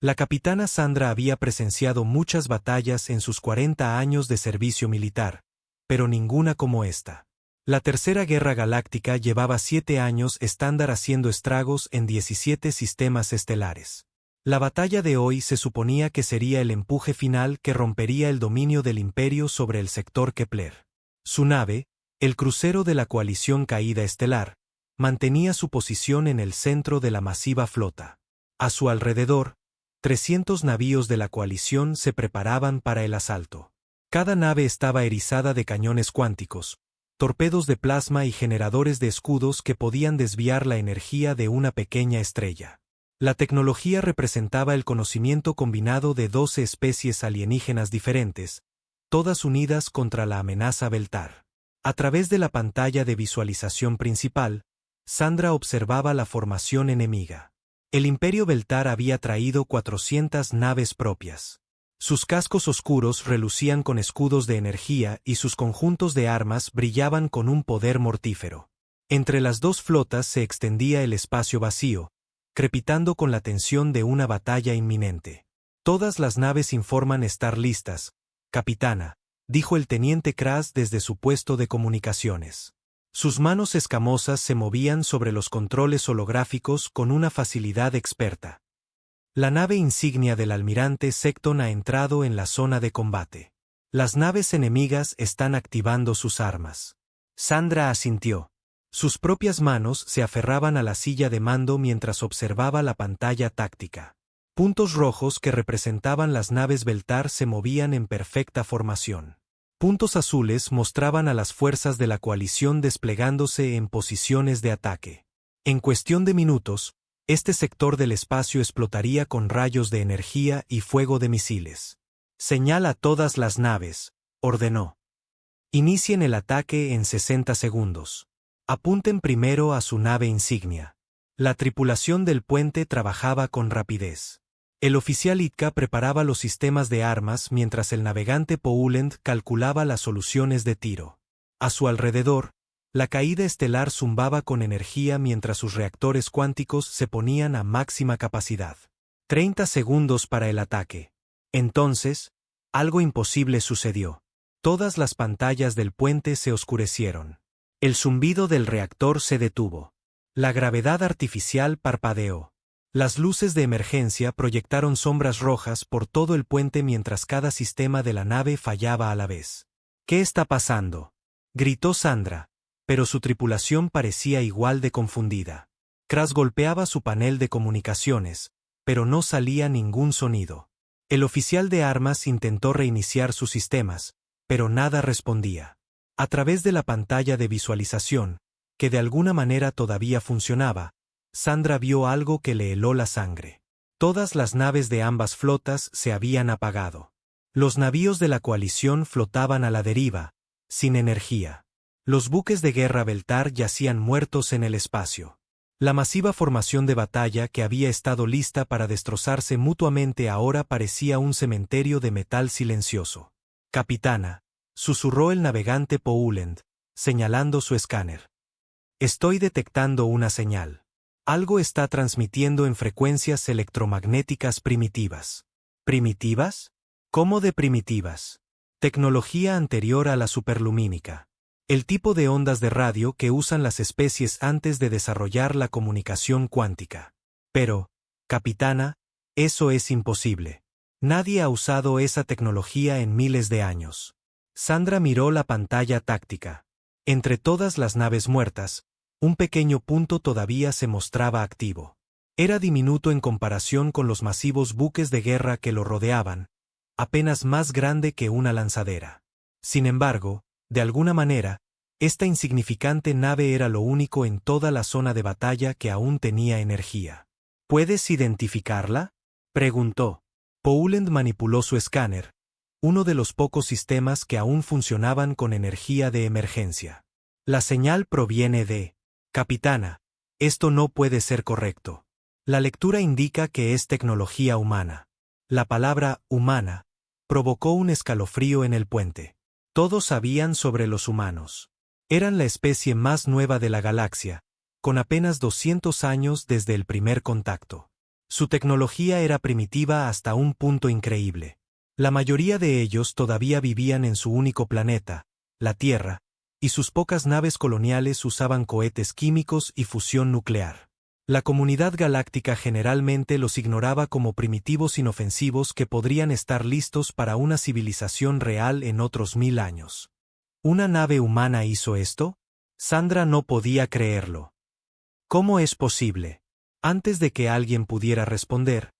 La capitana Sandra había presenciado muchas batallas en sus 40 años de servicio militar, pero ninguna como esta. La Tercera Guerra Galáctica llevaba 7 años estándar haciendo estragos en 17 sistemas estelares. La batalla de hoy se suponía que sería el empuje final que rompería el dominio del Imperio sobre el sector Kepler. Su nave, el crucero de la coalición caída estelar, mantenía su posición en el centro de la masiva flota. A su alrededor, 300 navíos de la coalición se preparaban para el asalto. Cada nave estaba erizada de cañones cuánticos, torpedos de plasma y generadores de escudos que podían desviar la energía de una pequeña estrella. La tecnología representaba el conocimiento combinado de 12 especies alienígenas diferentes, todas unidas contra la amenaza Beltar. A través de la pantalla de visualización principal, Sandra observaba la formación enemiga. El Imperio Beltar había traído 400 naves propias. Sus cascos oscuros relucían con escudos de energía y sus conjuntos de armas brillaban con un poder mortífero. Entre las dos flotas se extendía el espacio vacío, crepitando con la tensión de una batalla inminente. Todas las naves informan estar listas, capitana, dijo el teniente Kras desde su puesto de comunicaciones. Sus manos escamosas se movían sobre los controles holográficos con una facilidad experta. La nave insignia del almirante Secton ha entrado en la zona de combate. Las naves enemigas están activando sus armas. Sandra asintió. Sus propias manos se aferraban a la silla de mando mientras observaba la pantalla táctica. Puntos rojos que representaban las naves Beltar se movían en perfecta formación. Puntos azules mostraban a las fuerzas de la coalición desplegándose en posiciones de ataque. En cuestión de minutos, este sector del espacio explotaría con rayos de energía y fuego de misiles. Señala a todas las naves, ordenó. Inicien el ataque en 60 segundos. Apunten primero a su nave insignia. La tripulación del puente trabajaba con rapidez. El oficial Itka preparaba los sistemas de armas mientras el navegante Poulend calculaba las soluciones de tiro. A su alrededor, la caída estelar zumbaba con energía mientras sus reactores cuánticos se ponían a máxima capacidad. 30 segundos para el ataque. Entonces, algo imposible sucedió. Todas las pantallas del puente se oscurecieron. El zumbido del reactor se detuvo. La gravedad artificial parpadeó. Las luces de emergencia proyectaron sombras rojas por todo el puente mientras cada sistema de la nave fallaba a la vez. ¿Qué está pasando?, gritó Sandra, pero su tripulación parecía igual de confundida. Kras golpeaba su panel de comunicaciones, pero no salía ningún sonido. El oficial de armas intentó reiniciar sus sistemas, pero nada respondía. A través de la pantalla de visualización, que de alguna manera todavía funcionaba, Sandra vio algo que le heló la sangre. Todas las naves de ambas flotas se habían apagado. Los navíos de la coalición flotaban a la deriva, sin energía. Los buques de guerra Beltar yacían muertos en el espacio. La masiva formación de batalla que había estado lista para destrozarse mutuamente ahora parecía un cementerio de metal silencioso. Capitana, susurró el navegante Poulend, señalando su escáner. Estoy detectando una señal. Algo está transmitiendo en frecuencias electromagnéticas primitivas. ¿Primitivas? ¿Cómo de primitivas? Tecnología anterior a la superlumínica. El tipo de ondas de radio que usan las especies antes de desarrollar la comunicación cuántica. Pero, capitana, eso es imposible. Nadie ha usado esa tecnología en miles de años. Sandra miró la pantalla táctica. Entre todas las naves muertas, un pequeño punto todavía se mostraba activo. Era diminuto en comparación con los masivos buques de guerra que lo rodeaban, apenas más grande que una lanzadera. Sin embargo, de alguna manera, esta insignificante nave era lo único en toda la zona de batalla que aún tenía energía. ¿Puedes identificarla?, preguntó. Poulend manipuló su escáner, uno de los pocos sistemas que aún funcionaban con energía de emergencia. La señal proviene de... Capitana, esto no puede ser correcto. La lectura indica que es tecnología humana. La palabra humana provocó un escalofrío en el puente. Todos sabían sobre los humanos. Eran la especie más nueva de la galaxia, con apenas 200 años desde el primer contacto. Su tecnología era primitiva hasta un punto increíble. La mayoría de ellos todavía vivían en su único planeta, la Tierra, y sus pocas naves coloniales usaban cohetes químicos y fusión nuclear. La comunidad galáctica generalmente los ignoraba como primitivos inofensivos que podrían estar listos para una civilización real en otros 1000 años. ¿Una nave humana hizo esto? Sandra no podía creerlo. ¿Cómo es posible? Antes de que alguien pudiera responder,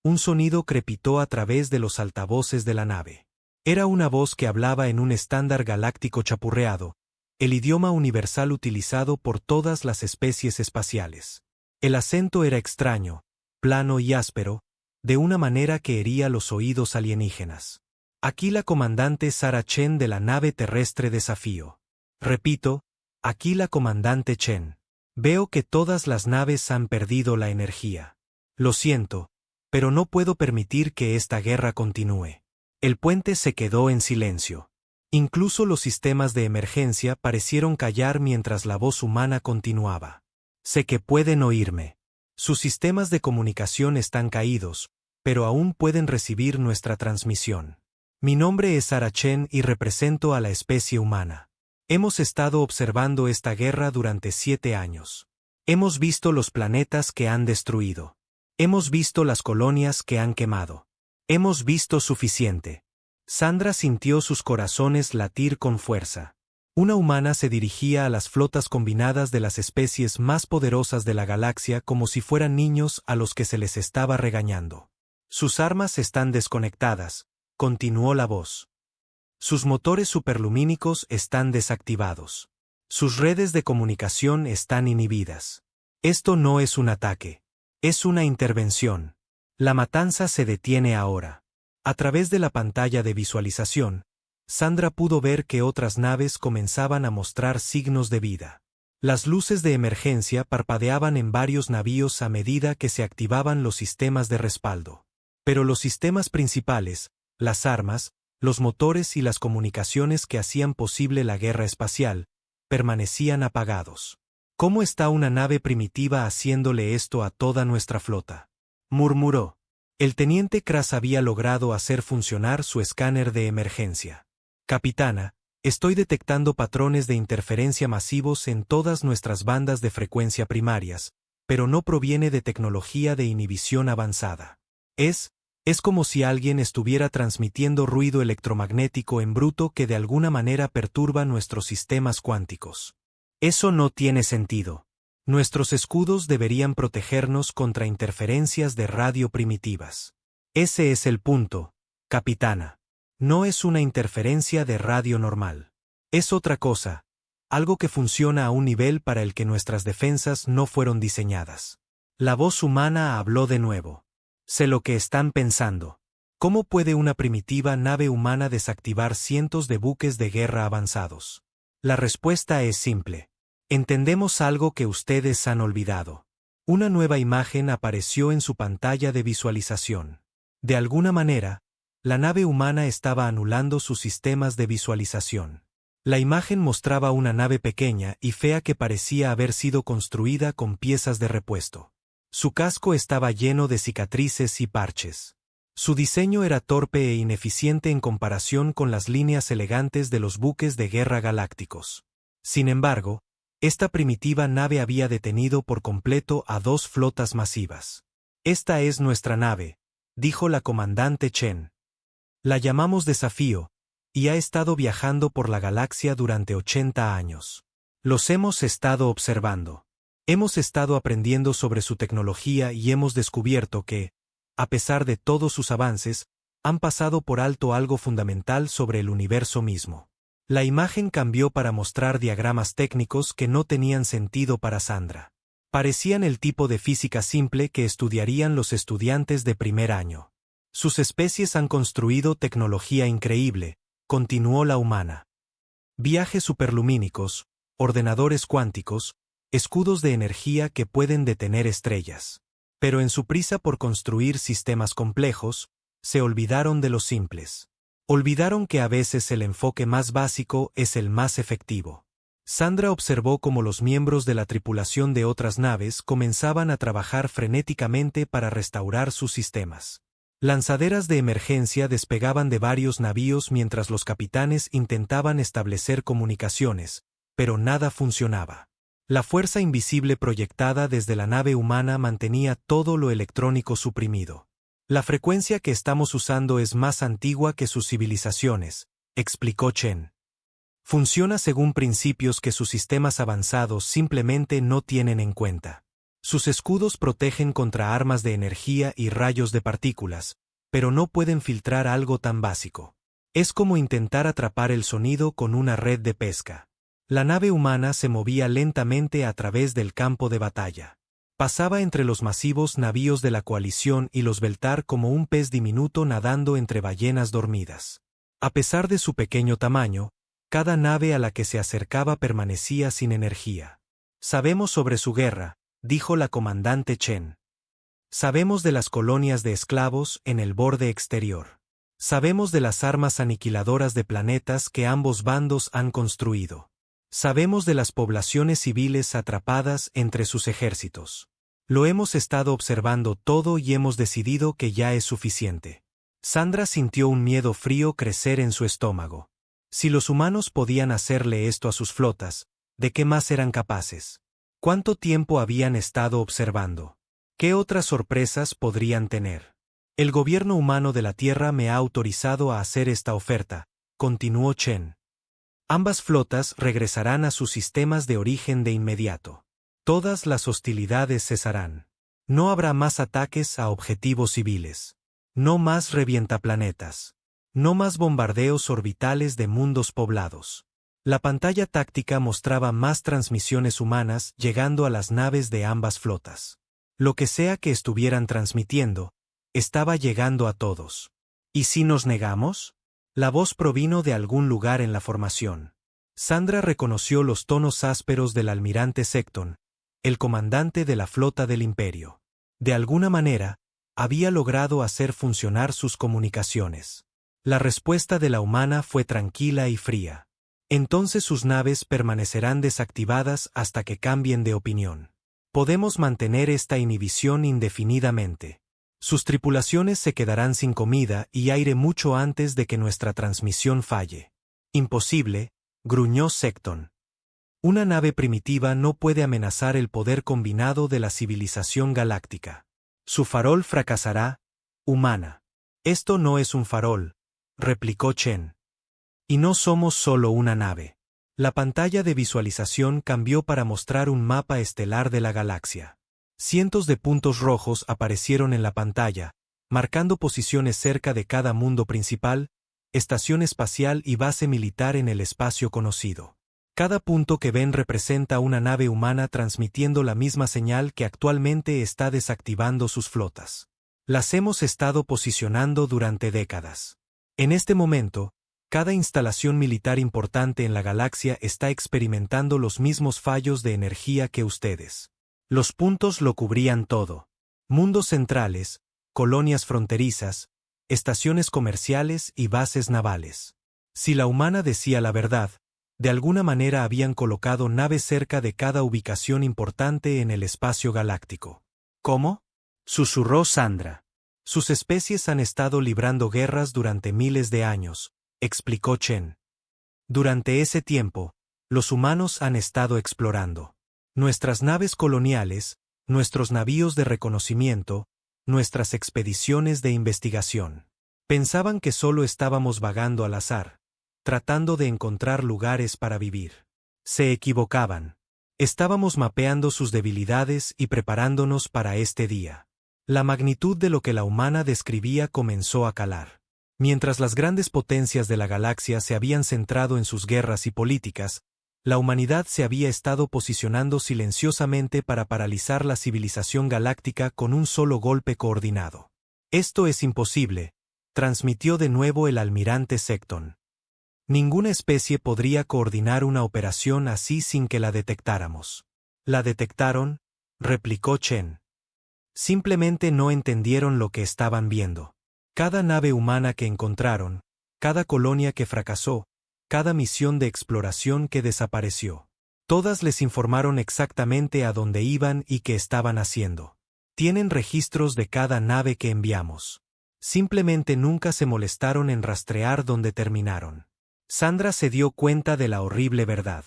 un sonido crepitó a través de los altavoces de la nave. Era una voz que hablaba en un estándar galáctico chapurreado, el idioma universal utilizado por todas las especies espaciales. El acento era extraño, plano y áspero, de una manera que hería los oídos alienígenas. Aquí la comandante Sarah Chen de la nave terrestre Desafío. Repito, aquí la comandante Chen. Veo que todas las naves han perdido la energía. Lo siento, pero no puedo permitir que esta guerra continúe. El puente se quedó en silencio. Incluso los sistemas de emergencia parecieron callar mientras la voz humana continuaba. Sé que pueden oírme. Sus sistemas de comunicación están caídos, pero aún pueden recibir nuestra transmisión. Mi nombre es Sarah Chen y represento a la especie humana. Hemos estado observando esta guerra durante 7 años. Hemos visto los planetas que han destruido. Hemos visto las colonias que han quemado. Hemos visto suficiente. Sandra sintió sus corazones latir con fuerza. Una humana se dirigía a las flotas combinadas de las especies más poderosas de la galaxia como si fueran niños a los que se les estaba regañando. Sus armas están desconectadas, continuó la voz. Sus motores superlumínicos están desactivados. Sus redes de comunicación están inhibidas. Esto no es un ataque. Es una intervención. La matanza se detiene ahora. A través de la pantalla de visualización, Sandra pudo ver que otras naves comenzaban a mostrar signos de vida. Las luces de emergencia parpadeaban en varios navíos a medida que se activaban los sistemas de respaldo. Pero los sistemas principales, las armas, los motores y las comunicaciones que hacían posible la guerra espacial, permanecían apagados. ¿Cómo está una nave primitiva haciéndole esto a toda nuestra flota?, murmuró. El teniente Kras había logrado hacer funcionar su escáner de emergencia. Capitana, estoy detectando patrones de interferencia masivos en todas nuestras bandas de frecuencia primarias, pero no proviene de tecnología de inhibición avanzada. Es como si alguien estuviera transmitiendo ruido electromagnético en bruto que de alguna manera perturba nuestros sistemas cuánticos. Eso no tiene sentido. Nuestros escudos deberían protegernos contra interferencias de radio primitivas. Ese es el punto, capitana. No es una interferencia de radio normal. Es otra cosa, algo que funciona a un nivel para el que nuestras defensas no fueron diseñadas. La voz humana habló de nuevo. Sé lo que están pensando. ¿Cómo puede una primitiva nave humana desactivar cientos de buques de guerra avanzados? La respuesta es simple. Entendemos algo que ustedes han olvidado. Una nueva imagen apareció en su pantalla de visualización. De alguna manera, la nave humana estaba anulando sus sistemas de visualización. La imagen mostraba una nave pequeña y fea que parecía haber sido construida con piezas de repuesto. Su casco estaba lleno de cicatrices y parches. Su diseño era torpe e ineficiente en comparación con las líneas elegantes de los buques de guerra galácticos. Sin embargo, esta primitiva nave había detenido por completo a 2 flotas masivas. Esta es nuestra nave, dijo la comandante Chen. La llamamos Desafío, y ha estado viajando por la galaxia durante 80 años. Los hemos estado observando. Hemos estado aprendiendo sobre su tecnología y hemos descubierto que, a pesar de todos sus avances, han pasado por alto algo fundamental sobre el universo mismo. La imagen cambió para mostrar diagramas técnicos que no tenían sentido para Sandra. Parecían el tipo de física simple que estudiarían los estudiantes de primer año. Sus especies han construido tecnología increíble, continuó la humana. Viajes superlumínicos, ordenadores cuánticos, escudos de energía que pueden detener estrellas. Pero en su prisa por construir sistemas complejos, se olvidaron de los simples. Olvidaron que a veces el enfoque más básico es el más efectivo. Sandra observó cómo los miembros de la tripulación de otras naves comenzaban a trabajar frenéticamente para restaurar sus sistemas. Lanzaderas de emergencia despegaban de varios navíos mientras los capitanes intentaban establecer comunicaciones, pero nada funcionaba. La fuerza invisible proyectada desde la nave humana mantenía todo lo electrónico suprimido. La frecuencia que estamos usando es más antigua que sus civilizaciones, explicó Chen. Funciona según principios que sus sistemas avanzados simplemente no tienen en cuenta. Sus escudos protegen contra armas de energía y rayos de partículas, pero no pueden filtrar algo tan básico. Es como intentar atrapar el sonido con una red de pesca. La nave humana se movía lentamente a través del campo de batalla. Pasaba entre los masivos navíos de la coalición y los Beltar como un pez diminuto nadando entre ballenas dormidas. A pesar de su pequeño tamaño, cada nave a la que se acercaba permanecía sin energía. Sabemos sobre su guerra, dijo la comandante Chen. Sabemos de las colonias de esclavos en el borde exterior. Sabemos de las armas aniquiladoras de planetas que ambos bandos han construido. Sabemos de las poblaciones civiles atrapadas entre sus ejércitos. Lo hemos estado observando todo y hemos decidido que ya es suficiente. Sandra sintió un miedo frío crecer en su estómago. Si los humanos podían hacerle esto a sus flotas, ¿de qué más eran capaces? ¿Cuánto tiempo habían estado observando? ¿Qué otras sorpresas podrían tener? El gobierno humano de la Tierra me ha autorizado a hacer esta oferta, continuó Chen. Ambas flotas regresarán a sus sistemas de origen de inmediato. Todas las hostilidades cesarán. No habrá más ataques a objetivos civiles. No más revientaplanetas. No más bombardeos orbitales de mundos poblados. La pantalla táctica mostraba más transmisiones humanas llegando a las naves de ambas flotas. Lo que sea que estuvieran transmitiendo, estaba llegando a todos. ¿Y si nos negamos? La voz provino de algún lugar en la formación. Sandra reconoció los tonos ásperos del almirante Secton, el comandante de la flota del Imperio. De alguna manera, había logrado hacer funcionar sus comunicaciones. La respuesta de la humana fue tranquila y fría. Entonces sus naves permanecerán desactivadas hasta que cambien de opinión. Podemos mantener esta inhibición indefinidamente. Sus tripulaciones se quedarán sin comida y aire mucho antes de que nuestra transmisión falle. Imposible, gruñó Secton. Una nave primitiva no puede amenazar el poder combinado de la civilización galáctica. Su farol fracasará, humana. Esto no es un farol, replicó Chen. Y no somos solo una nave. La pantalla de visualización cambió para mostrar un mapa estelar de la galaxia. Cientos de puntos rojos aparecieron en la pantalla, marcando posiciones cerca de cada mundo principal, estación espacial y base militar en el espacio conocido. Cada punto que ven representa una nave humana transmitiendo la misma señal que actualmente está desactivando sus flotas. Las hemos estado posicionando durante décadas. En este momento, cada instalación militar importante en la galaxia está experimentando los mismos fallos de energía que ustedes. Los puntos lo cubrían todo. Mundos centrales, colonias fronterizas, estaciones comerciales y bases navales. Si la humana decía la verdad, de alguna manera habían colocado naves cerca de cada ubicación importante en el espacio galáctico. ¿Cómo? Susurró Sandra. Sus especies han estado librando guerras durante miles de años, explicó Chen. Durante ese tiempo, los humanos han estado explorando. Nuestras naves coloniales, nuestros navíos de reconocimiento, nuestras expediciones de investigación. Pensaban que solo estábamos vagando al azar, tratando de encontrar lugares para vivir. Se equivocaban. Estábamos mapeando sus debilidades y preparándonos para este día. La magnitud de lo que la humana describía comenzó a calar. Mientras las grandes potencias de la galaxia se habían centrado en sus guerras y políticas, la humanidad se había estado posicionando silenciosamente para paralizar la civilización galáctica con un solo golpe coordinado. Esto es imposible, transmitió de nuevo el almirante Secton. Ninguna especie podría coordinar una operación así sin que la detectáramos. ¿La detectaron?, replicó Chen. Simplemente no entendieron lo que estaban viendo. Cada nave humana que encontraron, cada colonia que fracasó, cada misión de exploración que desapareció. Todas les informaron exactamente a dónde iban y qué estaban haciendo. Tienen registros de cada nave que enviamos. Simplemente nunca se molestaron en rastrear dónde terminaron. Sandra se dio cuenta de la horrible verdad.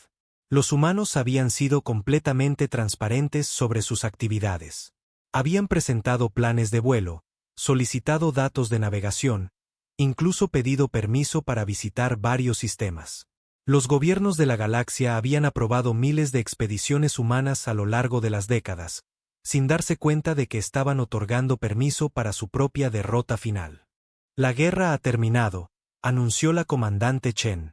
Los humanos habían sido completamente transparentes sobre sus actividades. Habían presentado planes de vuelo, solicitado datos de navegación, incluso pedido permiso para visitar varios sistemas. Los gobiernos de la galaxia habían aprobado miles de expediciones humanas a lo largo de las décadas, sin darse cuenta de que estaban otorgando permiso para su propia derrota final. La guerra ha terminado, anunció la comandante Chen.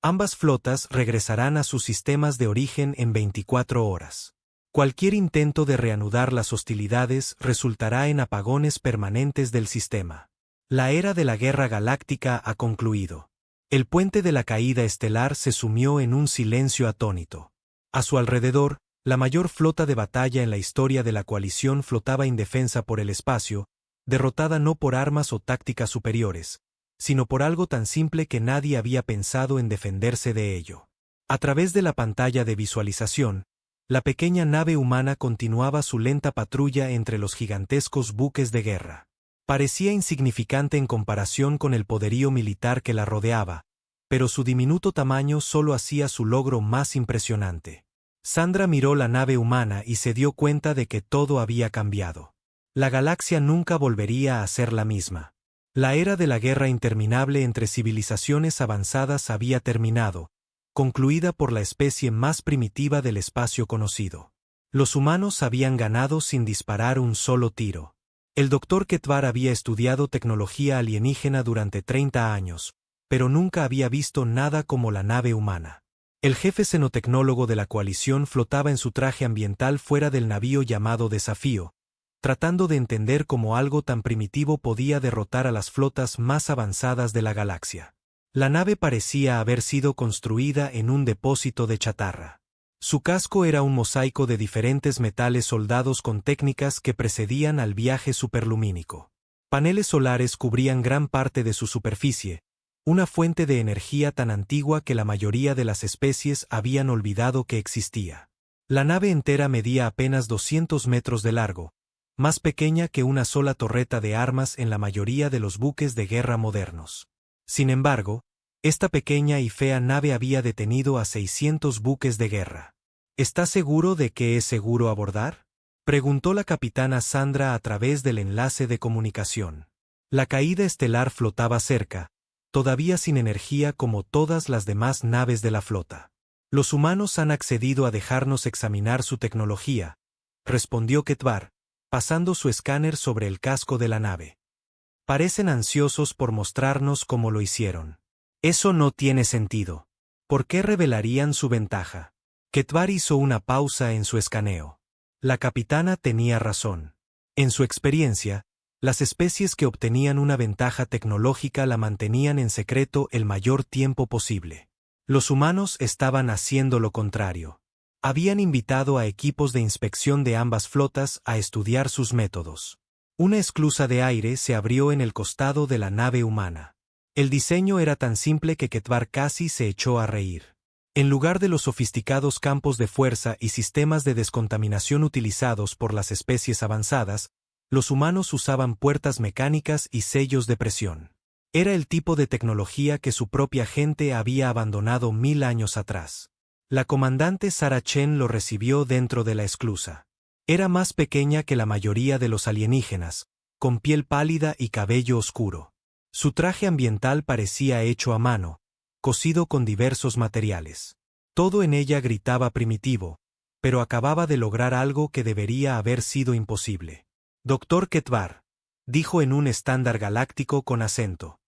Ambas flotas regresarán a sus sistemas de origen en 24 horas. Cualquier intento de reanudar las hostilidades resultará en apagones permanentes del sistema. La era de la guerra galáctica ha concluido. El puente de la caída estelar se sumió en un silencio atónito. A su alrededor, la mayor flota de batalla en la historia de la coalición flotaba indefensa por el espacio, derrotada no por armas o tácticas superiores, sino por algo tan simple que nadie había pensado en defenderse de ello. A través de la pantalla de visualización, la pequeña nave humana continuaba su lenta patrulla entre los gigantescos buques de guerra. Parecía insignificante en comparación con el poderío militar que la rodeaba, pero su diminuto tamaño solo hacía su logro más impresionante. Sandra miró la nave humana y se dio cuenta de que todo había cambiado. La galaxia nunca volvería a ser la misma. La era de la guerra interminable entre civilizaciones avanzadas había terminado, concluida por la especie más primitiva del espacio conocido. Los humanos habían ganado sin disparar un solo tiro. El Dr. Ketvar había estudiado tecnología alienígena durante 30 años, pero nunca había visto nada como la nave humana. El jefe xenotecnólogo de la coalición flotaba en su traje ambiental fuera del navío llamado Desafío, tratando de entender cómo algo tan primitivo podía derrotar a las flotas más avanzadas de la galaxia. La nave parecía haber sido construida en un depósito de chatarra. Su casco era un mosaico de diferentes metales soldados con técnicas que precedían al viaje superlumínico. Paneles solares cubrían gran parte de su superficie, una fuente de energía tan antigua que la mayoría de las especies habían olvidado que existía. La nave entera medía apenas 200 metros de largo, más pequeña que una sola torreta de armas en la mayoría de los buques de guerra modernos. Sin embargo, esta pequeña y fea nave había detenido a 600 buques de guerra. ¿Está seguro de que es seguro abordar?, preguntó la capitana Sandra a través del enlace de comunicación. La caída estelar flotaba cerca, todavía sin energía como todas las demás naves de la flota. Los humanos han accedido a dejarnos examinar su tecnología, respondió Ketvar, pasando su escáner sobre el casco de la nave. Parecen ansiosos por mostrarnos cómo lo hicieron. Eso no tiene sentido. ¿Por qué revelarían su ventaja? Ketvar hizo una pausa en su escaneo. La capitana tenía razón. En su experiencia, las especies que obtenían una ventaja tecnológica la mantenían en secreto el mayor tiempo posible. Los humanos estaban haciendo lo contrario. Habían invitado a equipos de inspección de ambas flotas a estudiar sus métodos. Una esclusa de aire se abrió en el costado de la nave humana. El diseño era tan simple que Ketvar casi se echó a reír. En lugar de los sofisticados campos de fuerza y sistemas de descontaminación utilizados por las especies avanzadas, los humanos usaban puertas mecánicas y sellos de presión. Era el tipo de tecnología que su propia gente había abandonado 1000 años atrás. La comandante Sarah Chen lo recibió dentro de la esclusa. Era más pequeña que la mayoría de los alienígenas, con piel pálida y cabello oscuro. Su traje ambiental parecía hecho a mano, cosido con diversos materiales. Todo en ella gritaba primitivo, pero acababa de lograr algo que debería haber sido imposible. Dr. Ketvar, dijo en un estándar galáctico con acento.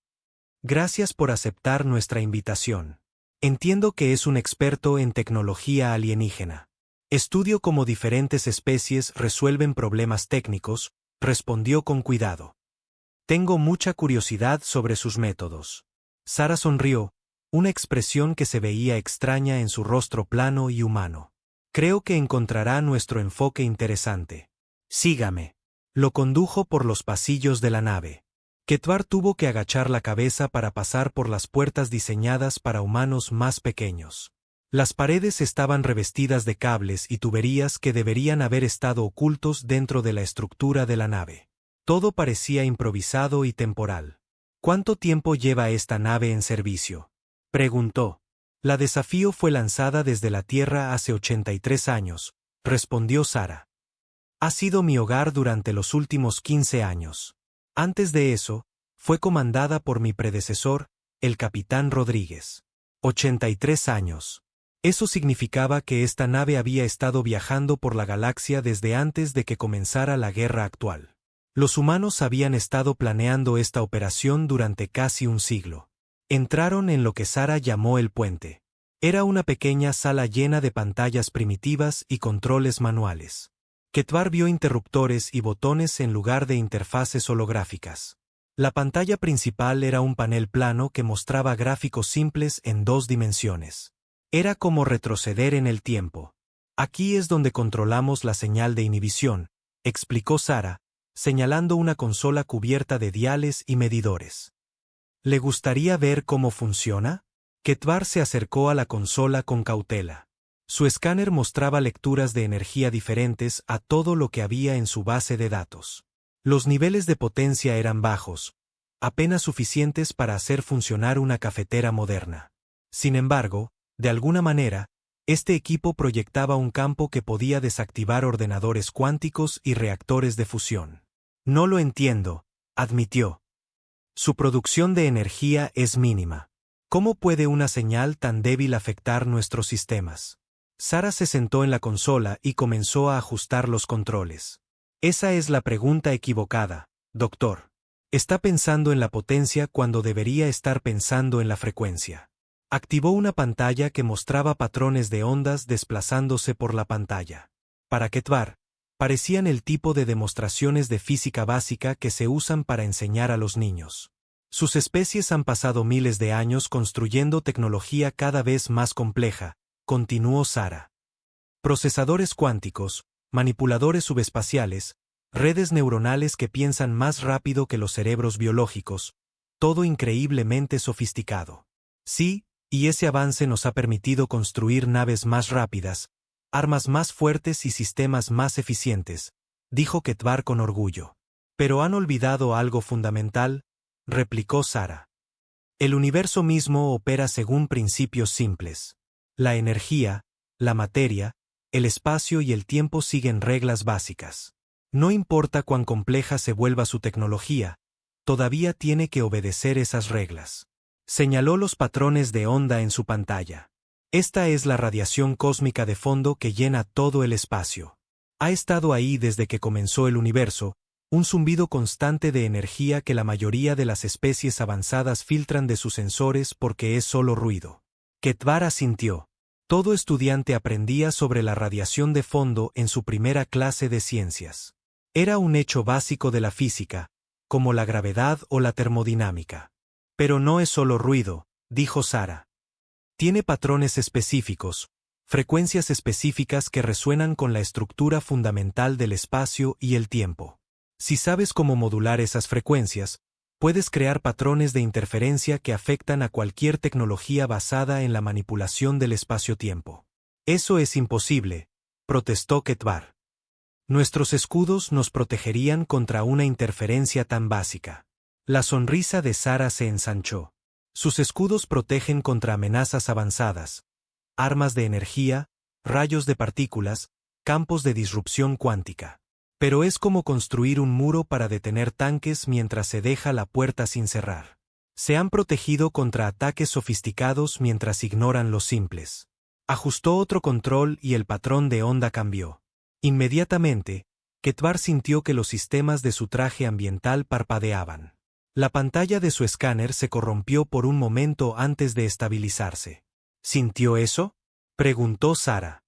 Gracias por aceptar nuestra invitación. Entiendo que es un experto en tecnología alienígena. Estudio cómo diferentes especies resuelven problemas técnicos, respondió con cuidado. Tengo mucha curiosidad sobre sus métodos. Sara sonrió, una expresión que se veía extraña en su rostro plano y humano. Creo que encontrará nuestro enfoque interesante. Sígame. Lo condujo por los pasillos de la nave. Ketvar tuvo que agachar la cabeza para pasar por las puertas diseñadas para humanos más pequeños. Las paredes estaban revestidas de cables y tuberías que deberían haber estado ocultos dentro de la estructura de la nave. Todo parecía improvisado y temporal. ¿Cuánto tiempo lleva esta nave en servicio?, preguntó. La Desafío fue lanzada desde la Tierra hace 83 años, respondió Sara. Ha sido mi hogar durante los últimos 15 años. Antes de eso, fue comandada por mi predecesor, el capitán Rodríguez. 83 años. Eso significaba que esta nave había estado viajando por la galaxia desde antes de que comenzara la guerra actual. Los humanos habían estado planeando esta operación durante casi un siglo. Entraron en lo que Sara llamó el puente. Era una pequeña sala llena de pantallas primitivas y controles manuales. Ketvar vio interruptores y botones en lugar de interfaces holográficas. La pantalla principal era un panel plano que mostraba gráficos simples en 2 dimensiones. Era como retroceder en el tiempo. Aquí es donde controlamos la señal de inhibición, explicó Sara, señalando una consola cubierta de diales y medidores. ¿Le gustaría ver cómo funciona? Ketvar se acercó a la consola con cautela. Su escáner mostraba lecturas de energía diferentes a todo lo que había en su base de datos. Los niveles de potencia eran bajos, apenas suficientes para hacer funcionar una cafetera moderna. Sin embargo, de alguna manera, este equipo proyectaba un campo que podía desactivar ordenadores cuánticos y reactores de fusión. No lo entiendo, admitió. Su producción de energía es mínima. ¿Cómo puede una señal tan débil afectar nuestros sistemas? Sara se sentó en la consola y comenzó a ajustar los controles. Esa es la pregunta equivocada, doctor. Está pensando en la potencia cuando debería estar pensando en la frecuencia. Activó una pantalla que mostraba patrones de ondas desplazándose por la pantalla. Para Ketvar, parecían el tipo de demostraciones de física básica que se usan para enseñar a los niños. Sus especies han pasado miles de años construyendo tecnología cada vez más compleja, continuó Sara. Procesadores cuánticos, manipuladores subespaciales, redes neuronales que piensan más rápido que los cerebros biológicos, todo increíblemente sofisticado. Sí, y ese avance nos ha permitido construir naves más rápidas, armas más fuertes y sistemas más eficientes, dijo Ketvar con orgullo. Pero han olvidado algo fundamental, replicó Sara. El universo mismo opera según principios simples. La energía, la materia, el espacio y el tiempo siguen reglas básicas. No importa cuán compleja se vuelva su tecnología, todavía tiene que obedecer esas reglas. Señaló los patrones de onda en su pantalla. Esta es la radiación cósmica de fondo que llena todo el espacio. Ha estado ahí desde que comenzó el universo, un zumbido constante de energía que la mayoría de las especies avanzadas filtran de sus sensores porque es solo ruido. Ketvar asintió. Todo estudiante aprendía sobre la radiación de fondo en su primera clase de ciencias. Era un hecho básico de la física, como la gravedad o la termodinámica. Pero no es solo ruido, dijo Sara. Tiene patrones específicos, frecuencias específicas que resuenan con la estructura fundamental del espacio y el tiempo. Si sabes cómo modular esas frecuencias, puedes crear patrones de interferencia que afectan a cualquier tecnología basada en la manipulación del espacio-tiempo. Eso es imposible, protestó Ketvar. Nuestros escudos nos protegerían contra una interferencia tan básica. La sonrisa de Sara se ensanchó. Sus escudos protegen contra amenazas avanzadas, armas de energía, rayos de partículas, campos de disrupción cuántica. Pero es como construir un muro para detener tanques mientras se deja la puerta sin cerrar. Se han protegido contra ataques sofisticados mientras ignoran los simples. Ajustó otro control y el patrón de onda cambió. Inmediatamente, Ketvar sintió que los sistemas de su traje ambiental parpadeaban. La pantalla de su escáner se corrompió por un momento antes de estabilizarse. ¿Sintió eso?, preguntó Sara.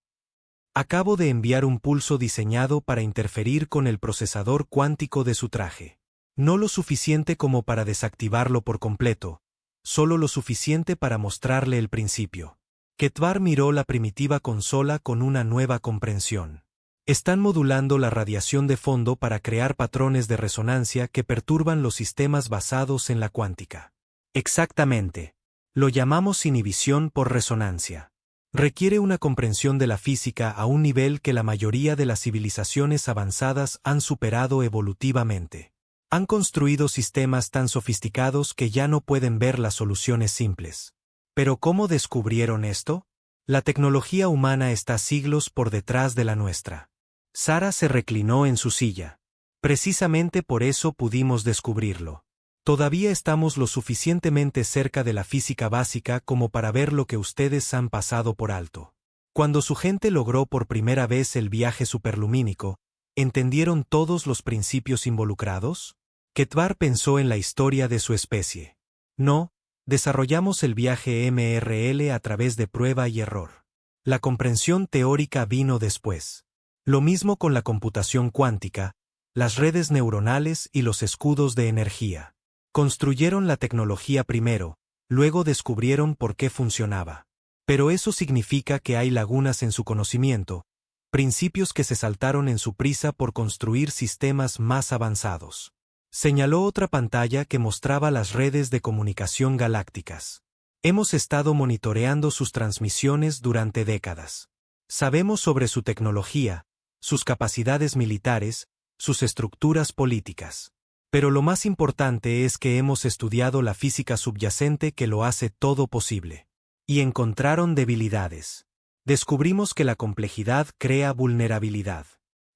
Acabo de enviar un pulso diseñado para interferir con el procesador cuántico de su traje. No lo suficiente como para desactivarlo por completo, solo lo suficiente para mostrarle el principio. Ketvar miró la primitiva consola con una nueva comprensión. Están modulando la radiación de fondo para crear patrones de resonancia que perturban los sistemas basados en la cuántica. Exactamente. Lo llamamos inhibición por resonancia. Requiere una comprensión de la física a un nivel que la mayoría de las civilizaciones avanzadas han superado evolutivamente. Han construido sistemas tan sofisticados que ya no pueden ver las soluciones simples. ¿Pero cómo descubrieron esto? La tecnología humana está siglos por detrás de la nuestra. Sara se reclinó en su silla. Precisamente por eso pudimos descubrirlo. Todavía estamos lo suficientemente cerca de la física básica como para ver lo que ustedes han pasado por alto. Cuando su gente logró por primera vez el viaje superlumínico, ¿entendieron todos los principios involucrados? Ketvar pensó en la historia de su especie. No, desarrollamos el viaje MRL a través de prueba y error. La comprensión teórica vino después. Lo mismo con la computación cuántica, las redes neuronales y los escudos de energía. Construyeron la tecnología primero, luego descubrieron por qué funcionaba. Pero eso significa que hay lagunas en su conocimiento, principios que se saltaron en su prisa por construir sistemas más avanzados. Señaló otra pantalla que mostraba las redes de comunicación galácticas. Hemos estado monitoreando sus transmisiones durante décadas. Sabemos sobre su tecnología, sus capacidades militares, sus estructuras políticas. Pero lo más importante es que hemos estudiado la física subyacente que lo hace todo posible. Y encontraron debilidades. Descubrimos que la complejidad crea vulnerabilidad.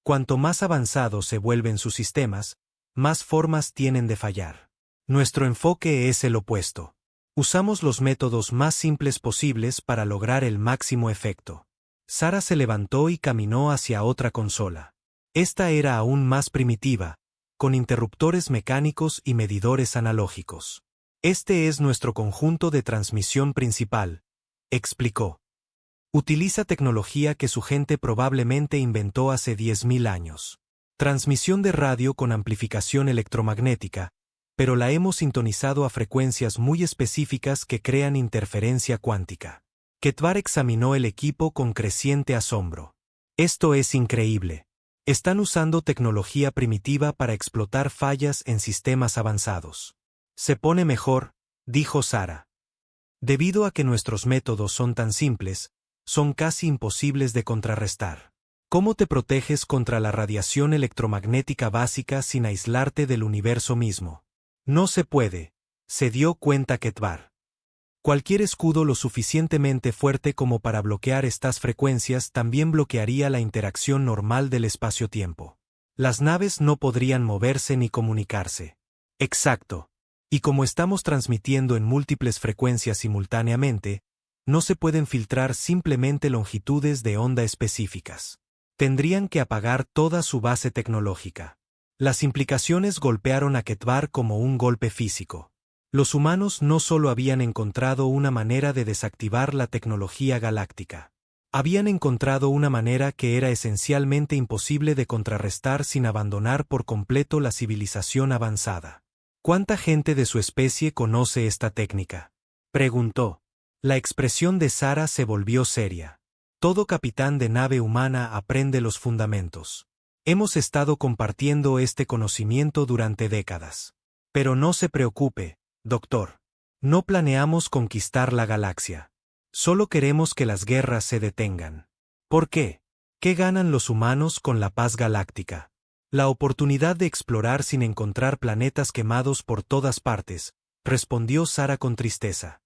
Cuanto más avanzados se vuelven sus sistemas, más formas tienen de fallar. Nuestro enfoque es el opuesto. Usamos los métodos más simples posibles para lograr el máximo efecto. Sara se levantó y caminó hacia otra consola. Esta era aún más primitiva, con interruptores mecánicos y medidores analógicos. Este es nuestro conjunto de transmisión principal, explicó. Utiliza tecnología que su gente probablemente inventó hace 10.000 años. Transmisión de radio con amplificación electromagnética, pero la hemos sintonizado a frecuencias muy específicas que crean interferencia cuántica. Ketvar examinó el equipo con creciente asombro. Esto es increíble. Están usando tecnología primitiva para explotar fallas en sistemas avanzados. Se pone mejor, dijo Sara. Debido a que nuestros métodos son tan simples, son casi imposibles de contrarrestar. ¿Cómo te proteges contra la radiación electromagnética básica sin aislarte del universo mismo? No se puede, se dio cuenta Ketvar. Cualquier escudo lo suficientemente fuerte como para bloquear estas frecuencias también bloquearía la interacción normal del espacio-tiempo. Las naves no podrían moverse ni comunicarse. Exacto. Y como estamos transmitiendo en múltiples frecuencias simultáneamente, no se pueden filtrar simplemente longitudes de onda específicas. Tendrían que apagar toda su base tecnológica. Las implicaciones golpearon a Ketvar como un golpe físico. Los humanos no solo habían encontrado una manera de desactivar la tecnología galáctica. Habían encontrado una manera que era esencialmente imposible de contrarrestar sin abandonar por completo la civilización avanzada. ¿Cuánta gente de su especie conoce esta técnica?, preguntó. La expresión de Sara se volvió seria. Todo capitán de nave humana aprende los fundamentos. Hemos estado compartiendo este conocimiento durante décadas. Pero no se preocupe, doctor. No planeamos conquistar la galaxia. Solo queremos que las guerras se detengan. ¿Por qué? ¿Qué ganan los humanos con la paz galáctica? La oportunidad de explorar sin encontrar planetas quemados por todas partes, respondió Sara con tristeza.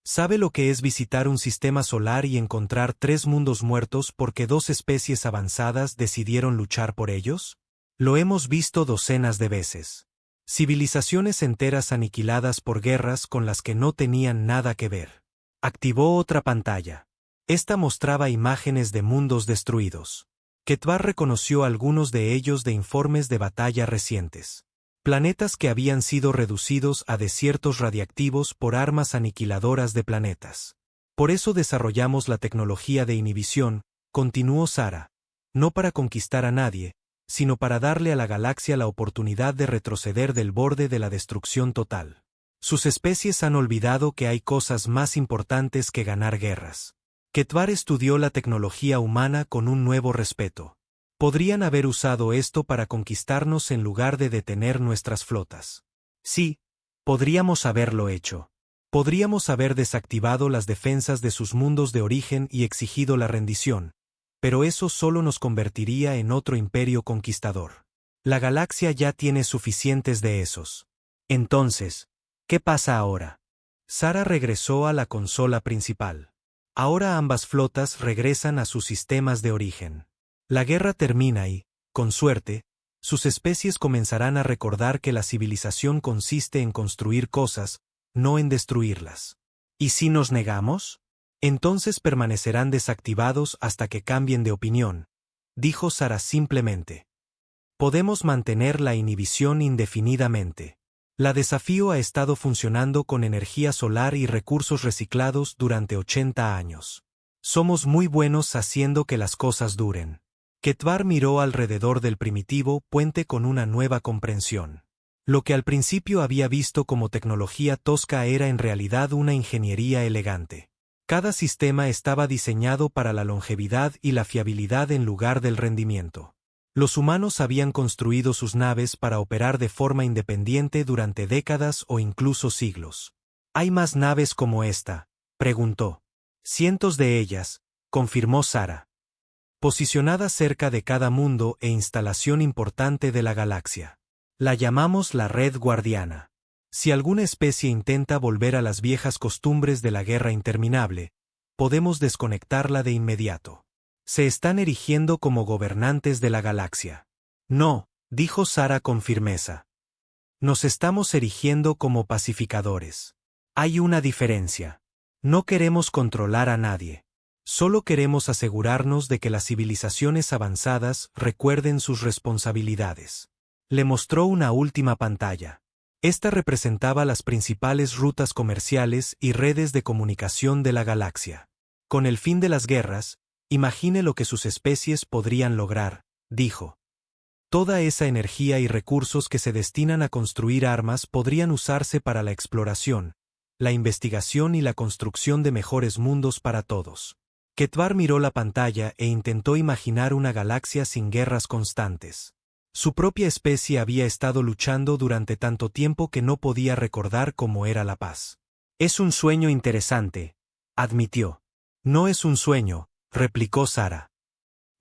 ¿Sabe lo que es visitar un sistema solar y encontrar 3 mundos muertos porque 2 especies avanzadas decidieron luchar por ellos? Lo hemos visto docenas de veces. Civilizaciones enteras aniquiladas por guerras con las que no tenían nada que ver. Activó otra pantalla. Esta mostraba imágenes de mundos destruidos. Ketvar reconoció algunos de ellos de informes de batalla recientes. Planetas que habían sido reducidos a desiertos radiactivos por armas aniquiladoras de planetas. Por eso desarrollamos la tecnología de inhibición, continuó Sara, no para conquistar a nadie, sino para darle a la galaxia la oportunidad de retroceder del borde de la destrucción total. Sus especies han olvidado que hay cosas más importantes que ganar guerras. Ketvar estudió la tecnología humana con un nuevo respeto. Podrían haber usado esto para conquistarnos en lugar de detener nuestras flotas. Sí, podríamos haberlo hecho. Podríamos haber desactivado las defensas de sus mundos de origen y exigido la rendición, pero eso solo nos convertiría en otro imperio conquistador. La galaxia ya tiene suficientes de esos. Entonces, ¿qué pasa ahora? Sara regresó a la consola principal. Ahora ambas flotas regresan a sus sistemas de origen. La guerra termina y, con suerte, sus especies comenzarán a recordar que la civilización consiste en construir cosas, no en destruirlas. ¿Y si nos negamos? Entonces permanecerán desactivados hasta que cambien de opinión, dijo Sara simplemente. Podemos mantener la inhibición indefinidamente. La desafío ha estado funcionando con energía solar y recursos reciclados durante 80 años. Somos muy buenos haciendo que las cosas duren. Ketvar miró alrededor del primitivo puente con una nueva comprensión. Lo que al principio había visto como tecnología tosca era en realidad una ingeniería elegante. Cada sistema estaba diseñado para la longevidad y la fiabilidad en lugar del rendimiento. Los humanos habían construido sus naves para operar de forma independiente durante décadas o incluso siglos. ¿Hay más naves como esta?, preguntó. Cientos de ellas, confirmó Sara. Posicionadas cerca de cada mundo e instalación importante de la galaxia. La llamamos la Red Guardiana. Si alguna especie intenta volver a las viejas costumbres de la guerra interminable, podemos desconectarla de inmediato. Se están erigiendo como gobernantes de la galaxia. No, dijo Sara con firmeza. Nos estamos erigiendo como pacificadores. Hay una diferencia. No queremos controlar a nadie. Solo queremos asegurarnos de que las civilizaciones avanzadas recuerden sus responsabilidades. Le mostró una última pantalla. Esta representaba las principales rutas comerciales y redes de comunicación de la galaxia. Con el fin de las guerras, imagine lo que sus especies podrían lograr, dijo. Toda esa energía y recursos que se destinan a construir armas podrían usarse para la exploración, la investigación y la construcción de mejores mundos para todos. Ketvar miró la pantalla e intentó imaginar una galaxia sin guerras constantes. Su propia especie había estado luchando durante tanto tiempo que no podía recordar cómo era la paz. Es un sueño interesante, admitió. No es un sueño, replicó Sara.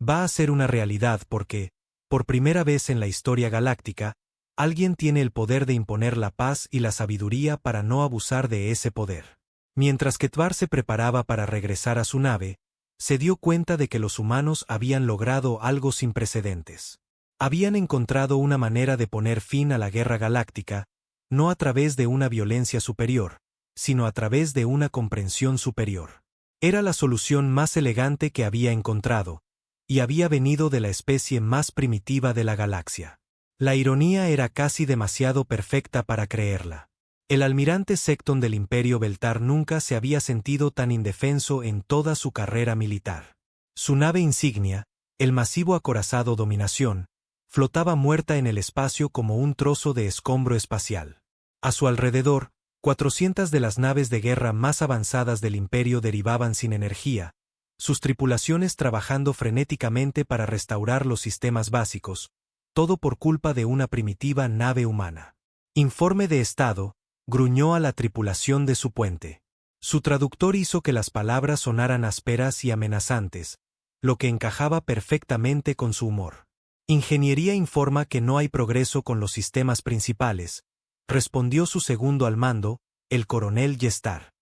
Va a ser una realidad porque, por primera vez en la historia galáctica, alguien tiene el poder de imponer la paz y la sabiduría para no abusar de ese poder. Mientras Ketvar se preparaba para regresar a su nave, se dio cuenta de que los humanos habían logrado algo sin precedentes. Habían encontrado una manera de poner fin a la guerra galáctica, no a través de una violencia superior, sino a través de una comprensión superior. Era la solución más elegante que había encontrado, y había venido de la especie más primitiva de la galaxia. La ironía era casi demasiado perfecta para creerla. El almirante Secton del Imperio Beltar nunca se había sentido tan indefenso en toda su carrera militar. Su nave insignia, el masivo acorazado Dominación, flotaba muerta en el espacio como un trozo de escombro espacial. A su alrededor, 400 de las naves de guerra más avanzadas del Imperio derivaban sin energía, sus tripulaciones trabajando frenéticamente para restaurar los sistemas básicos, todo por culpa de una primitiva nave humana. Informe de estado, gruñó a la tripulación de su puente. Su traductor hizo que las palabras sonaran ásperas y amenazantes, lo que encajaba perfectamente con su humor. Ingeniería informa que no hay progreso con los sistemas principales, respondió su segundo al mando, el coronel Yestar.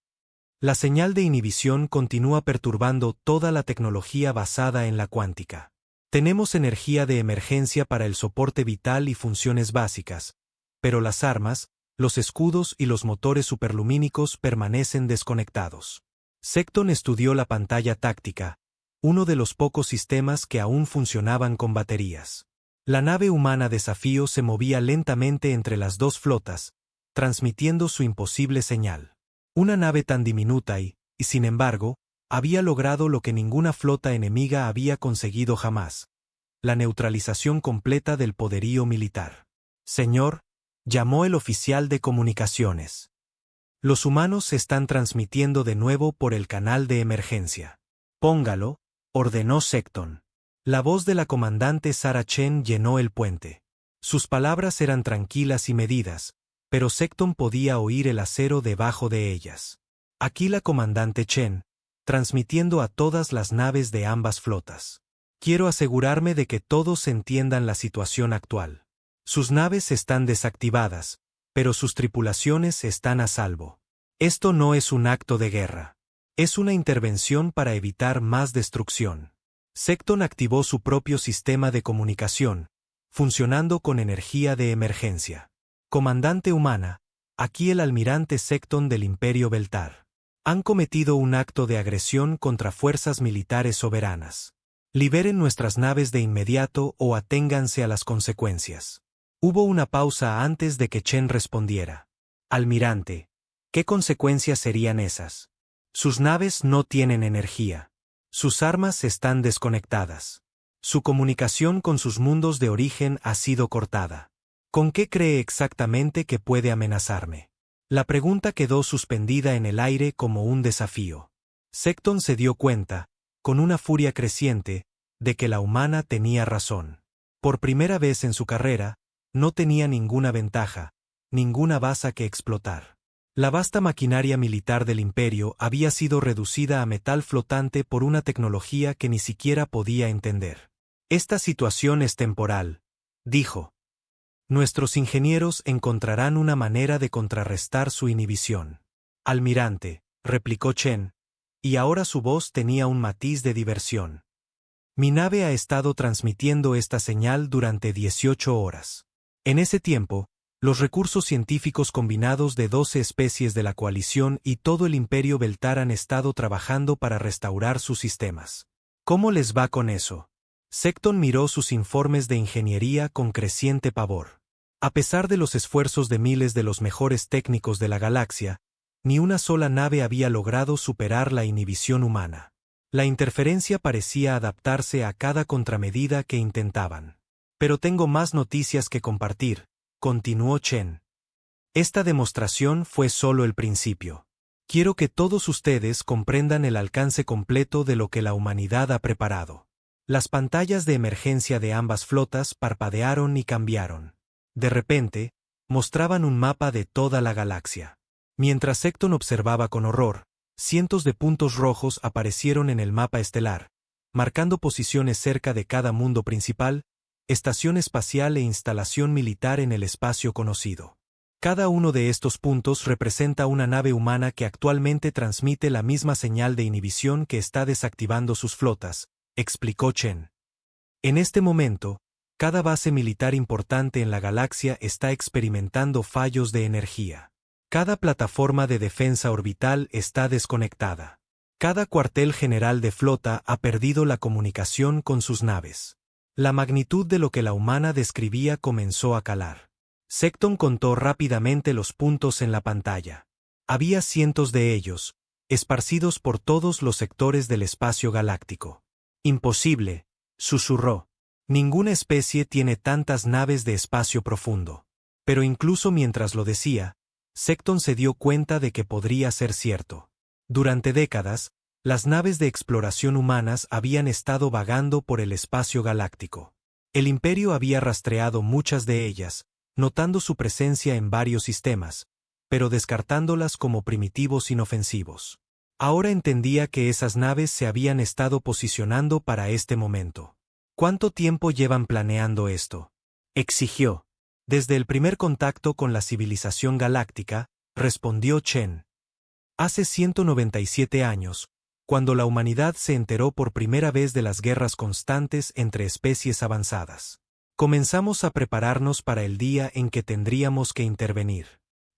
La señal de inhibición continúa perturbando toda la tecnología basada en la cuántica. Tenemos energía de emergencia para el soporte vital y funciones básicas, pero las armas, los escudos y los motores superlumínicos permanecen desconectados. Secton estudió la pantalla táctica, uno de los pocos sistemas que aún funcionaban con baterías. La nave humana Desafío se movía lentamente entre las dos flotas, transmitiendo su imposible señal. Una nave tan diminuta y, sin embargo, había logrado lo que ninguna flota enemiga había conseguido jamás: la neutralización completa del poderío militar. Señor, llamó el oficial de comunicaciones. Los humanos se están transmitiendo de nuevo por el canal de emergencia. Póngalo, ordenó Secton. La voz de la comandante Sara Chen llenó el puente. Sus palabras eran tranquilas y medidas, pero Secton podía oír el acero debajo de ellas. Aquí la comandante Chen, transmitiendo a todas las naves de ambas flotas. Quiero asegurarme de que todos entiendan la situación actual. Sus naves están desactivadas, pero sus tripulaciones están a salvo. Esto no es un acto de guerra. Es una intervención para evitar más destrucción. Secton activó su propio sistema de comunicación, funcionando con energía de emergencia. Comandante humana, aquí el almirante Secton del Imperio Beltar. Han cometido un acto de agresión contra fuerzas militares soberanas. Liberen nuestras naves de inmediato o aténganse a las consecuencias. Hubo una pausa antes de que Chen respondiera. Almirante, ¿qué consecuencias serían esas? Sus naves no tienen energía. Sus armas están desconectadas. Su comunicación con sus mundos de origen ha sido cortada. ¿Con qué cree exactamente que puede amenazarme? La pregunta quedó suspendida en el aire como un desafío. Secton se dio cuenta, con una furia creciente, de que la humana tenía razón. Por primera vez en su carrera, no tenía ninguna ventaja, ninguna baza que explotar. La vasta maquinaria militar del imperio había sido reducida a metal flotante por una tecnología que ni siquiera podía entender. Esta situación es temporal, dijo. Nuestros ingenieros encontrarán una manera de contrarrestar su inhibición. Almirante, replicó Chen, y ahora su voz tenía un matiz de diversión. Mi nave ha estado transmitiendo esta señal durante 18 horas. En ese tiempo, los recursos científicos combinados de 12 especies de la coalición y todo el Imperio Beltar han estado trabajando para restaurar sus sistemas. ¿Cómo les va con eso? Secton miró sus informes de ingeniería con creciente pavor. A pesar de los esfuerzos de miles de los mejores técnicos de la galaxia, ni una sola nave había logrado superar la inhibición humana. La interferencia parecía adaptarse a cada contramedida que intentaban. Pero tengo más noticias que compartir, continuó Chen. Esta demostración fue solo el principio. Quiero que todos ustedes comprendan el alcance completo de lo que la humanidad ha preparado. Las pantallas de emergencia de ambas flotas parpadearon y cambiaron. De repente, mostraban un mapa de toda la galaxia. Mientras Secton observaba con horror, cientos de puntos rojos aparecieron en el mapa estelar, marcando posiciones cerca de cada mundo principal, estación espacial e instalación militar en el espacio conocido. Cada uno de estos puntos representa una nave humana que actualmente transmite la misma señal de inhibición que está desactivando sus flotas, explicó Chen. En este momento, cada base militar importante en la galaxia está experimentando fallos de energía. Cada plataforma de defensa orbital está desconectada. Cada cuartel general de flota ha perdido la comunicación con sus naves. La magnitud de lo que la humana describía comenzó a calar. Secton contó rápidamente los puntos en la pantalla. Había cientos de ellos, esparcidos por todos los sectores del espacio galáctico. Imposible, susurró. Ninguna especie tiene tantas naves de espacio profundo. Pero incluso mientras lo decía, Secton se dio cuenta de que podría ser cierto. Durante décadas, las naves de exploración humanas habían estado vagando por el espacio galáctico. El Imperio había rastreado muchas de ellas, notando su presencia en varios sistemas, pero descartándolas como primitivos inofensivos. Ahora entendía que esas naves se habían estado posicionando para este momento. ¿Cuánto tiempo llevan planeando esto?, exigió. Desde el primer contacto con la civilización galáctica, respondió Chen. Hace 197 años, cuando la humanidad se enteró por primera vez de las guerras constantes entre especies avanzadas. Comenzamos a prepararnos para el día en que tendríamos que intervenir.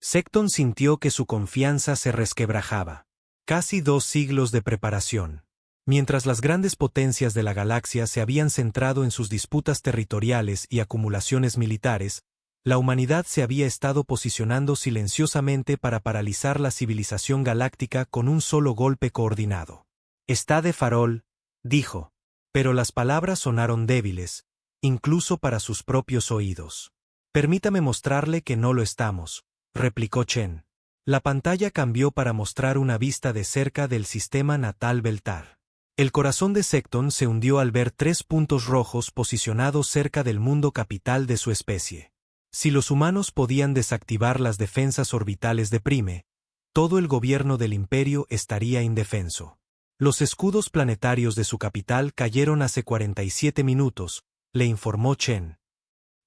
Secton sintió que su confianza se resquebrajaba. Casi 2 siglos de preparación. Mientras las grandes potencias de la galaxia se habían centrado en sus disputas territoriales y acumulaciones militares, la humanidad se había estado posicionando silenciosamente para paralizar la civilización galáctica con un solo golpe coordinado. Está de farol, dijo. Pero las palabras sonaron débiles, incluso para sus propios oídos. Permítame mostrarle que no lo estamos, replicó Chen. La pantalla cambió para mostrar una vista de cerca del sistema natal Beltar. El corazón de Secton se hundió al ver 3 puntos rojos posicionados cerca del mundo capital de su especie. Si los humanos podían desactivar las defensas orbitales de Prime, todo el gobierno del imperio estaría indefenso. Los escudos planetarios de su capital cayeron hace 47 minutos, le informó Chen.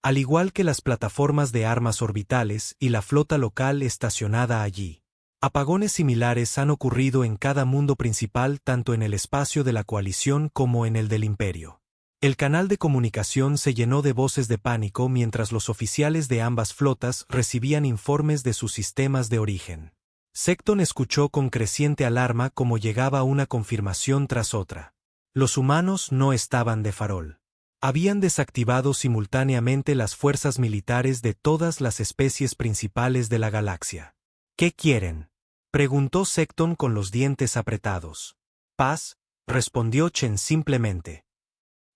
Al igual que las plataformas de armas orbitales y la flota local estacionada allí. Apagones similares han ocurrido en cada mundo principal tanto en el espacio de la coalición como en el del imperio. El canal de comunicación se llenó de voces de pánico mientras los oficiales de ambas flotas recibían informes de sus sistemas de origen. Secton escuchó con creciente alarma cómo llegaba una confirmación tras otra. Los humanos no estaban de farol. Habían desactivado simultáneamente las fuerzas militares de todas las especies principales de la galaxia. ¿Qué quieren?, preguntó Secton con los dientes apretados. Paz, respondió Chen simplemente.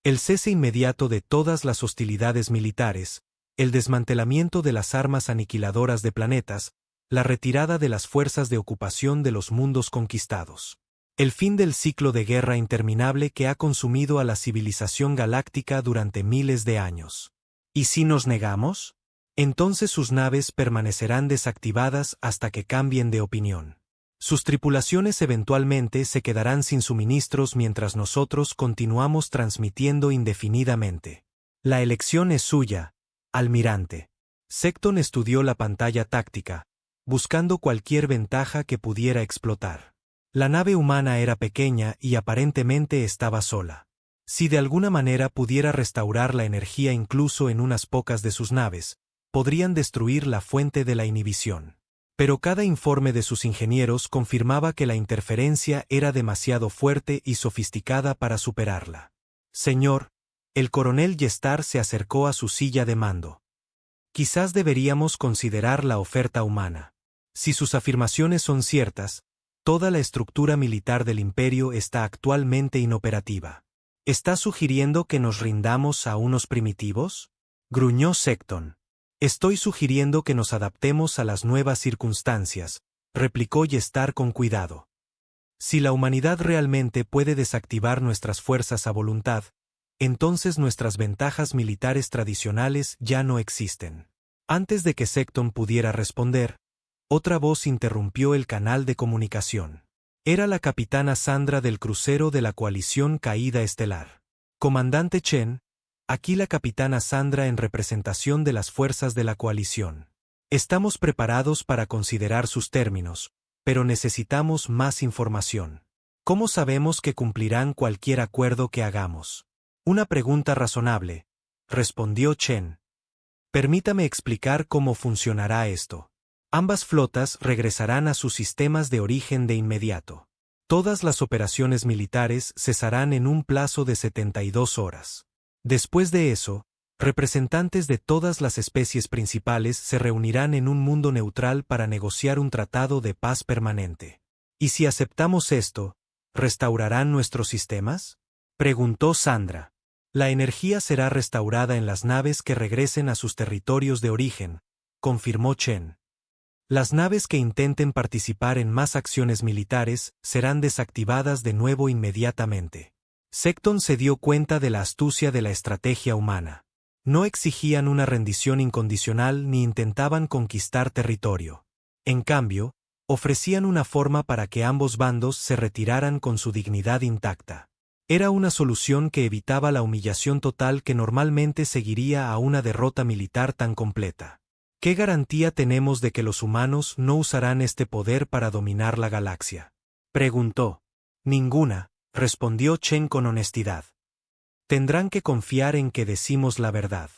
El cese inmediato de todas las hostilidades militares, el desmantelamiento de las armas aniquiladoras de planetas, la retirada de las fuerzas de ocupación de los mundos conquistados. El fin del ciclo de guerra interminable que ha consumido a la civilización galáctica durante miles de años. ¿Y si nos negamos? Entonces sus naves permanecerán desactivadas hasta que cambien de opinión. Sus tripulaciones eventualmente se quedarán sin suministros mientras nosotros continuamos transmitiendo indefinidamente. La elección es suya, almirante. Secton estudió la pantalla táctica, buscando cualquier ventaja que pudiera explotar. La nave humana era pequeña y aparentemente estaba sola. Si de alguna manera pudiera restaurar la energía incluso en unas pocas de sus naves, podrían destruir la fuente de la inhibición. Pero cada informe de sus ingenieros confirmaba que la interferencia era demasiado fuerte y sofisticada para superarla. Señor, el coronel Yestar se acercó a su silla de mando. Quizás deberíamos considerar la oferta humana. Si sus afirmaciones son ciertas, toda la estructura militar del imperio está actualmente inoperativa. ¿Está sugiriendo que nos rindamos a unos primitivos?, gruñó Secton. Estoy sugiriendo que nos adaptemos a las nuevas circunstancias, replicó Yestar con cuidado. Si la humanidad realmente puede desactivar nuestras fuerzas a voluntad, entonces nuestras ventajas militares tradicionales ya no existen. Antes de que Secton pudiera responder, otra voz interrumpió el canal de comunicación. Era la capitana Sandra del crucero de la coalición Caída Estelar. Comandante Chen, aquí la capitana Sandra en representación de las fuerzas de la coalición. Estamos preparados para considerar sus términos, pero necesitamos más información. ¿Cómo sabemos que cumplirán cualquier acuerdo que hagamos? Una pregunta razonable, respondió Chen. Permítame explicar cómo funcionará esto. Ambas flotas regresarán a sus sistemas de origen de inmediato. Todas las operaciones militares cesarán en un plazo de 72 horas. Después de eso, representantes de todas las especies principales se reunirán en un mundo neutral para negociar un tratado de paz permanente. ¿Y si aceptamos esto, restaurarán nuestros sistemas?, preguntó Sandra. La energía será restaurada en las naves que regresen a sus territorios de origen, confirmó Chen. Las naves que intenten participar en más acciones militares serán desactivadas de nuevo inmediatamente. Secton se dio cuenta de la astucia de la estrategia humana. No exigían una rendición incondicional ni intentaban conquistar territorio. En cambio, ofrecían una forma para que ambos bandos se retiraran con su dignidad intacta. Era una solución que evitaba la humillación total que normalmente seguiría a una derrota militar tan completa. ¿Qué garantía tenemos de que los humanos no usarán este poder para dominar la galaxia?, preguntó. Ninguna, respondió Chen con honestidad. Tendrán que confiar en que decimos la verdad.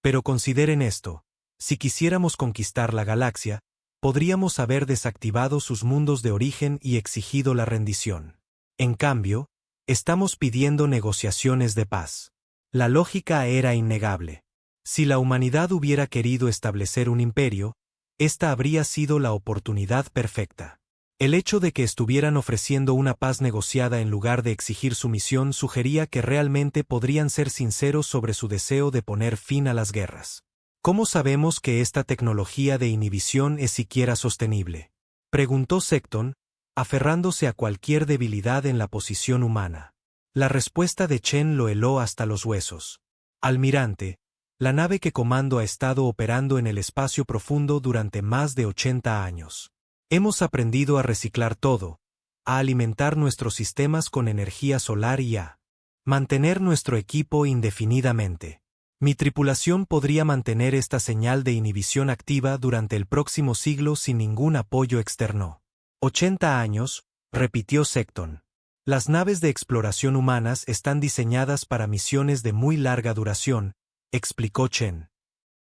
Pero consideren esto, si quisiéramos conquistar la galaxia, podríamos haber desactivado sus mundos de origen y exigido la rendición. En cambio, estamos pidiendo negociaciones de paz. La lógica era innegable. Si la humanidad hubiera querido establecer un imperio, esta habría sido la oportunidad perfecta. El hecho de que estuvieran ofreciendo una paz negociada en lugar de exigir sumisión sugería que realmente podrían ser sinceros sobre su deseo de poner fin a las guerras. ¿Cómo sabemos que esta tecnología de inhibición es siquiera sostenible?, preguntó Secton, aferrándose a cualquier debilidad en la posición humana. La respuesta de Chen lo heló hasta los huesos. Almirante, La nave que comando ha estado operando en el espacio profundo durante más de 80 años. Hemos aprendido a reciclar todo, a alimentar nuestros sistemas con energía solar y a mantener nuestro equipo indefinidamente. Mi tripulación podría mantener esta señal de inhibición activa durante el próximo siglo sin ningún apoyo externo. 80 años, repitió Secton. Las naves de exploración humanas están diseñadas para misiones de muy larga duración, explicó Chen.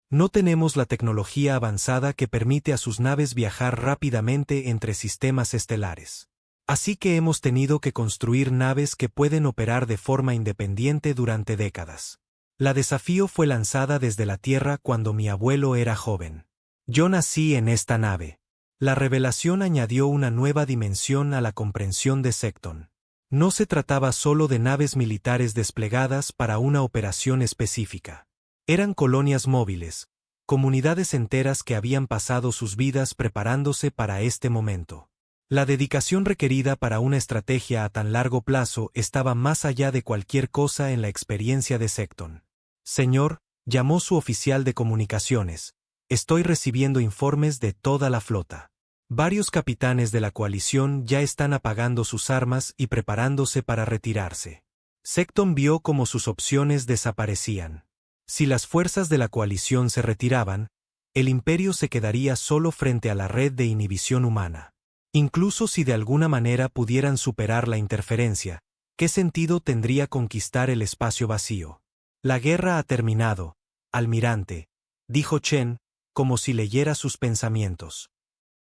No tenemos la tecnología avanzada que permite a sus naves viajar rápidamente entre sistemas estelares. Así que hemos tenido que construir naves que pueden operar de forma independiente durante décadas. La Desafío fue lanzada desde la Tierra cuando mi abuelo era joven. Yo nací en esta nave. La revelación añadió una nueva dimensión a la comprensión de Secton. No se trataba solo de naves militares desplegadas para una operación específica. Eran colonias móviles, comunidades enteras que habían pasado sus vidas preparándose para este momento. La dedicación requerida para una estrategia a tan largo plazo estaba más allá de cualquier cosa en la experiencia de Secton. Señor, llamó su oficial de comunicaciones, estoy recibiendo informes de toda la flota. Varios capitanes de la coalición ya están apagando sus armas y preparándose para retirarse. Secton vio cómo sus opciones desaparecían. Si las fuerzas de la coalición se retiraban, el imperio se quedaría solo frente a la red de inhibición humana. Incluso si de alguna manera pudieran superar la interferencia, ¿qué sentido tendría conquistar el espacio vacío? La guerra ha terminado, almirante, dijo Chen, como si leyera sus pensamientos.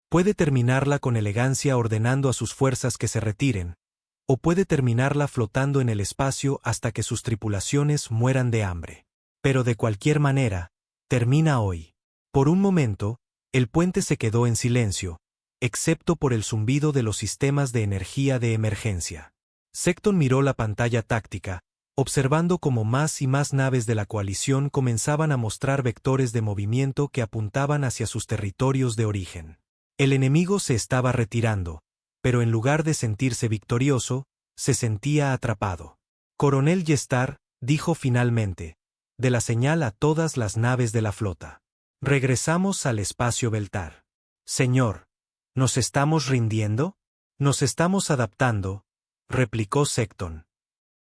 Puede terminarla con elegancia ordenando a sus fuerzas que se retiren, o puede terminarla flotando en el espacio hasta que sus tripulaciones mueran de hambre. Pero de cualquier manera, termina hoy. Por un momento, el puente se quedó en silencio, excepto por el zumbido de los sistemas de energía de emergencia. Secton miró la pantalla táctica, observando cómo más y más naves de la coalición comenzaban a mostrar vectores de movimiento que apuntaban hacia sus territorios de origen. El enemigo se estaba retirando, pero en lugar de sentirse victorioso, se sentía atrapado. Coronel Yestar, dijo finalmente, de la señal a todas las naves de la flota. Regresamos al espacio Beltar. Señor, ¿nos estamos rindiendo? Nos estamos adaptando, replicó Secton.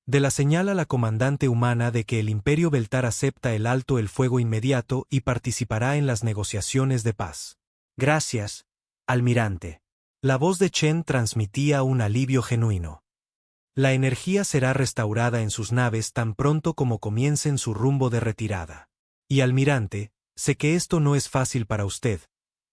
De la señal a la comandante humana de que el Imperio Beltar acepta el alto el fuego inmediato y participará en las negociaciones de paz. Gracias, almirante. La voz de Chen transmitía un alivio genuino. La energía será restaurada en sus naves tan pronto como comiencen su rumbo de retirada. Y almirante, sé que esto no es fácil para usted,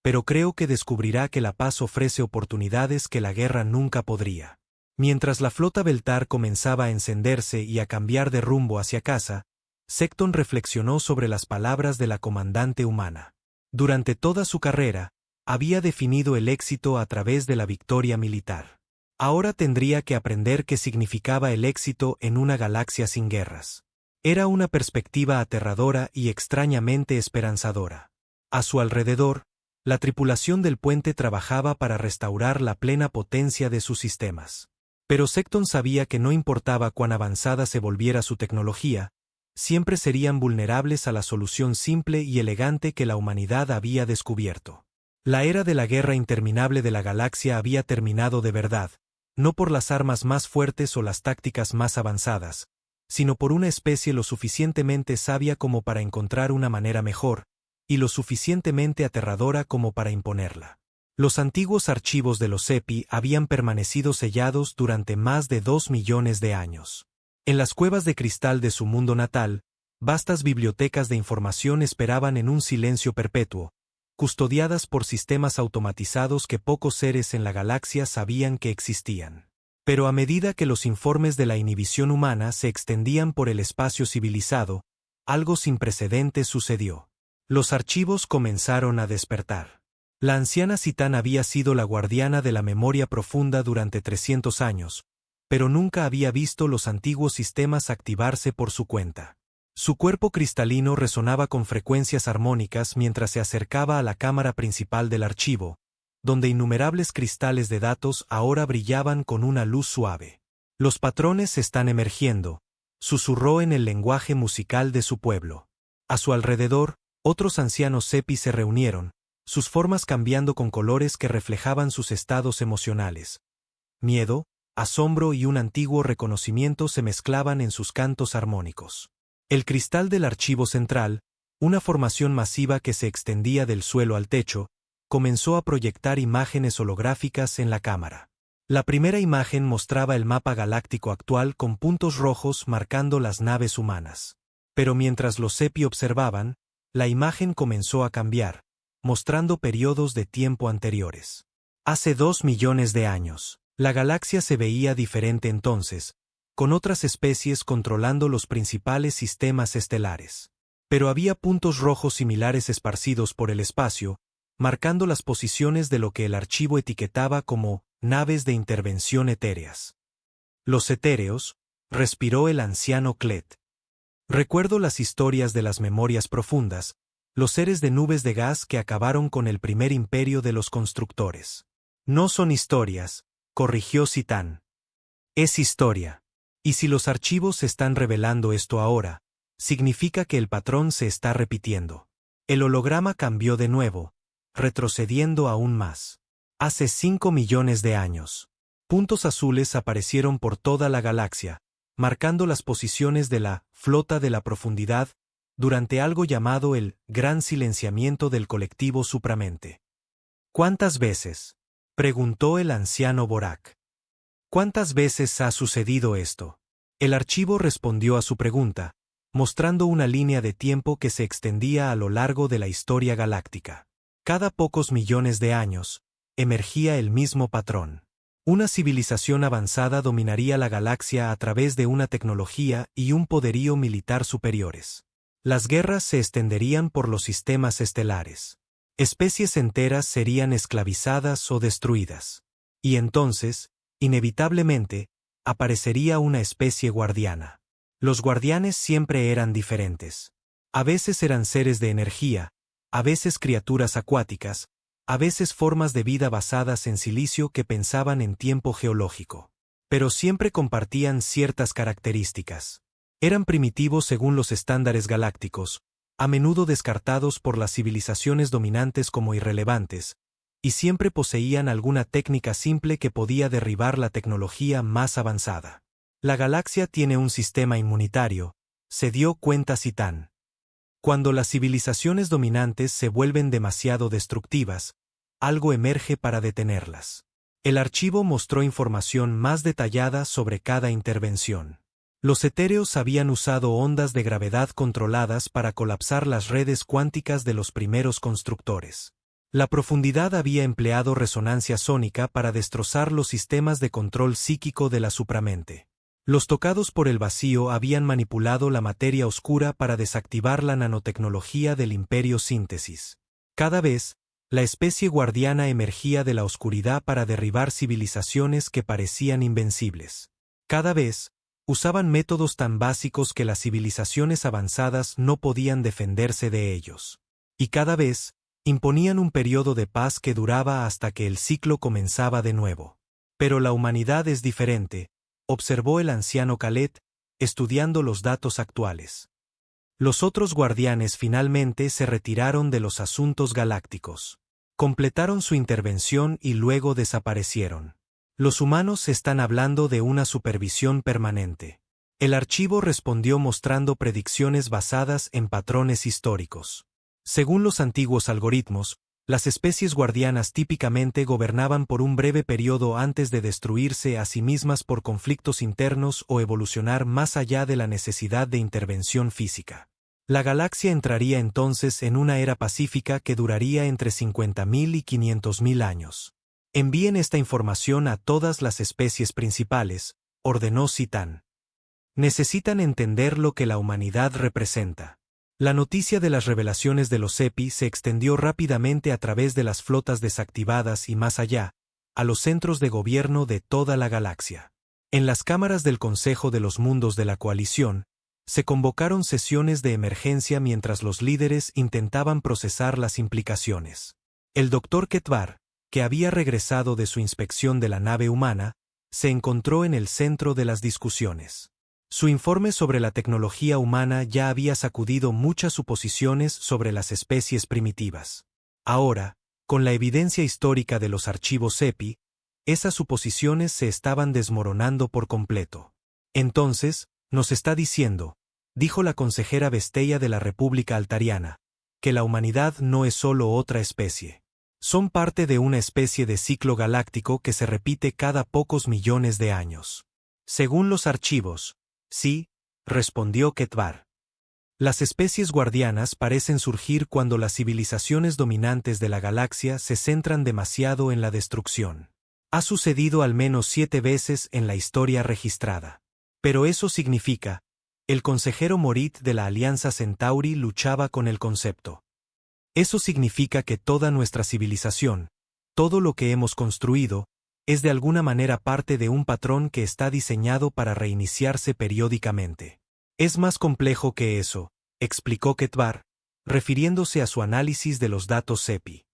pero creo que descubrirá que la paz ofrece oportunidades que la guerra nunca podría. Mientras la flota Beltar comenzaba a encenderse y a cambiar de rumbo hacia casa, Secton reflexionó sobre las palabras de la comandante humana. Durante toda su carrera, había definido el éxito a través de la victoria militar. Ahora tendría que aprender qué significaba el éxito en una galaxia sin guerras. Era una perspectiva aterradora y extrañamente esperanzadora. A su alrededor, la tripulación del puente trabajaba para restaurar la plena potencia de sus sistemas. Pero Secton sabía que no importaba cuán avanzada se volviera su tecnología, siempre serían vulnerables a la solución simple y elegante que la humanidad había descubierto. La era de la guerra interminable de la galaxia había terminado de verdad, no por las armas más fuertes o las tácticas más avanzadas, sino por una especie lo suficientemente sabia como para encontrar una manera mejor, y lo suficientemente aterradora como para imponerla. Los antiguos archivos de los EPI habían permanecido sellados durante más de 2 millones de años. En las cuevas de cristal de su mundo natal, vastas bibliotecas de información esperaban en un silencio perpetuo, custodiadas por sistemas automatizados que pocos seres en la galaxia sabían que existían. Pero a medida que los informes de la inhibición humana se extendían por el espacio civilizado, algo sin precedentes sucedió. Los archivos comenzaron a despertar. La anciana Citán había sido la guardiana de la memoria profunda durante 300 años, pero nunca había visto los antiguos sistemas activarse por su cuenta. Su cuerpo cristalino resonaba con frecuencias armónicas mientras se acercaba a la cámara principal del archivo, donde innumerables cristales de datos ahora brillaban con una luz suave. Los patrones están emergiendo, susurró en el lenguaje musical de su pueblo. A su alrededor, otros ancianos Sepi se reunieron, sus formas cambiando con colores que reflejaban sus estados emocionales. Miedo, asombro y un antiguo reconocimiento se mezclaban en sus cantos armónicos. El cristal del archivo central, una formación masiva que se extendía del suelo al techo, comenzó a proyectar imágenes holográficas en la cámara. La primera imagen mostraba el mapa galáctico actual con puntos rojos marcando las naves humanas. Pero mientras los Sepi observaban, la imagen comenzó a cambiar, mostrando periodos de tiempo anteriores. Hace 2 millones de años, la galaxia se veía diferente entonces, con otras especies controlando los principales sistemas estelares. Pero había puntos rojos similares esparcidos por el espacio, marcando las posiciones de lo que el archivo etiquetaba como naves de intervención etéreas. Los etéreos, respiró el anciano Clet. Recuerdo las historias de las memorias profundas, los seres de nubes de gas que acabaron con el primer imperio de los constructores. No son historias, corrigió Citán. Es historia. Y si los archivos están revelando esto ahora, significa que el patrón se está repitiendo. El holograma cambió de nuevo, retrocediendo aún más. Hace 5 millones de años. Puntos azules aparecieron por toda la galaxia, marcando las posiciones de la flota de la profundidad durante algo llamado el gran silenciamiento del colectivo supramente. ¿Cuántas veces?, preguntó el anciano Borak. ¿Cuántas veces ha sucedido esto? El archivo respondió a su pregunta, mostrando una línea de tiempo que se extendía a lo largo de la historia galáctica. Cada pocos millones de años, emergía el mismo patrón. Una civilización avanzada dominaría la galaxia a través de una tecnología y un poderío militar superiores. Las guerras se extenderían por los sistemas estelares. Especies enteras serían esclavizadas o destruidas. Y entonces, inevitablemente, aparecería una especie guardiana. Los guardianes siempre eran diferentes. A veces eran seres de energía, a veces criaturas acuáticas, a veces formas de vida basadas en silicio que pensaban en tiempo geológico. Pero siempre compartían ciertas características. Eran primitivos según los estándares galácticos, a menudo descartados por las civilizaciones dominantes como irrelevantes, y siempre poseían alguna técnica simple que podía derribar la tecnología más avanzada. La galaxia tiene un sistema inmunitario, se dio cuenta Citán. Cuando las civilizaciones dominantes se vuelven demasiado destructivas, algo emerge para detenerlas. El archivo mostró información más detallada sobre cada intervención. Los etéreos habían usado ondas de gravedad controladas para colapsar las redes cuánticas de los primeros constructores. La profundidad había empleado resonancia sónica para destrozar los sistemas de control psíquico de la supramente. Los tocados por el vacío habían manipulado la materia oscura para desactivar la nanotecnología del imperio síntesis. Cada vez, la especie guardiana emergía de la oscuridad para derribar civilizaciones que parecían invencibles. Cada vez, usaban métodos tan básicos que las civilizaciones avanzadas no podían defenderse de ellos. Y cada vez, imponían un periodo de paz que duraba hasta que el ciclo comenzaba de nuevo. Pero la humanidad es diferente, observó el anciano Khaled, estudiando los datos actuales. Los otros guardianes finalmente se retiraron de los asuntos galácticos. Completaron su intervención y luego desaparecieron. Los humanos están hablando de una supervisión permanente. El archivo respondió mostrando predicciones basadas en patrones históricos. Según los antiguos algoritmos, las especies guardianas típicamente gobernaban por un breve periodo antes de destruirse a sí mismas por conflictos internos o evolucionar más allá de la necesidad de intervención física. La galaxia entraría entonces en una era pacífica que duraría entre 50.000 y 500.000 años. Envíen esta información a todas las especies principales, ordenó Citán. Necesitan entender lo que la humanidad representa. La noticia de las revelaciones de los Sepi se extendió rápidamente a través de las flotas desactivadas y más allá, a los centros de gobierno de toda la galaxia. En las cámaras del Consejo de los Mundos de la Coalición, se convocaron sesiones de emergencia mientras los líderes intentaban procesar las implicaciones. El Dr. Ketvar, que había regresado de su inspección de la nave humana, se encontró en el centro de las discusiones. Su informe sobre la tecnología humana ya había sacudido muchas suposiciones sobre las especies primitivas. Ahora, con la evidencia histórica de los archivos EPI, esas suposiciones se estaban desmoronando por completo. Entonces, nos está diciendo, dijo la consejera Vesteya de la República Altariana, que la humanidad no es solo otra especie. Son parte de una especie de ciclo galáctico que se repite cada pocos millones de años. Según los archivos, sí, respondió Ketvar. Las especies guardianas parecen surgir cuando las civilizaciones dominantes de la galaxia se centran demasiado en la destrucción. Ha sucedido al menos 7 veces en la historia registrada. Pero eso significa, el consejero Morit de la Alianza Centauri luchaba con el concepto. Eso significa que toda nuestra civilización, todo lo que hemos construido, es de alguna manera parte de un patrón que está diseñado para reiniciarse periódicamente. Es más complejo que eso, explicó Ketvar, refiriéndose a su análisis de los datos EPI.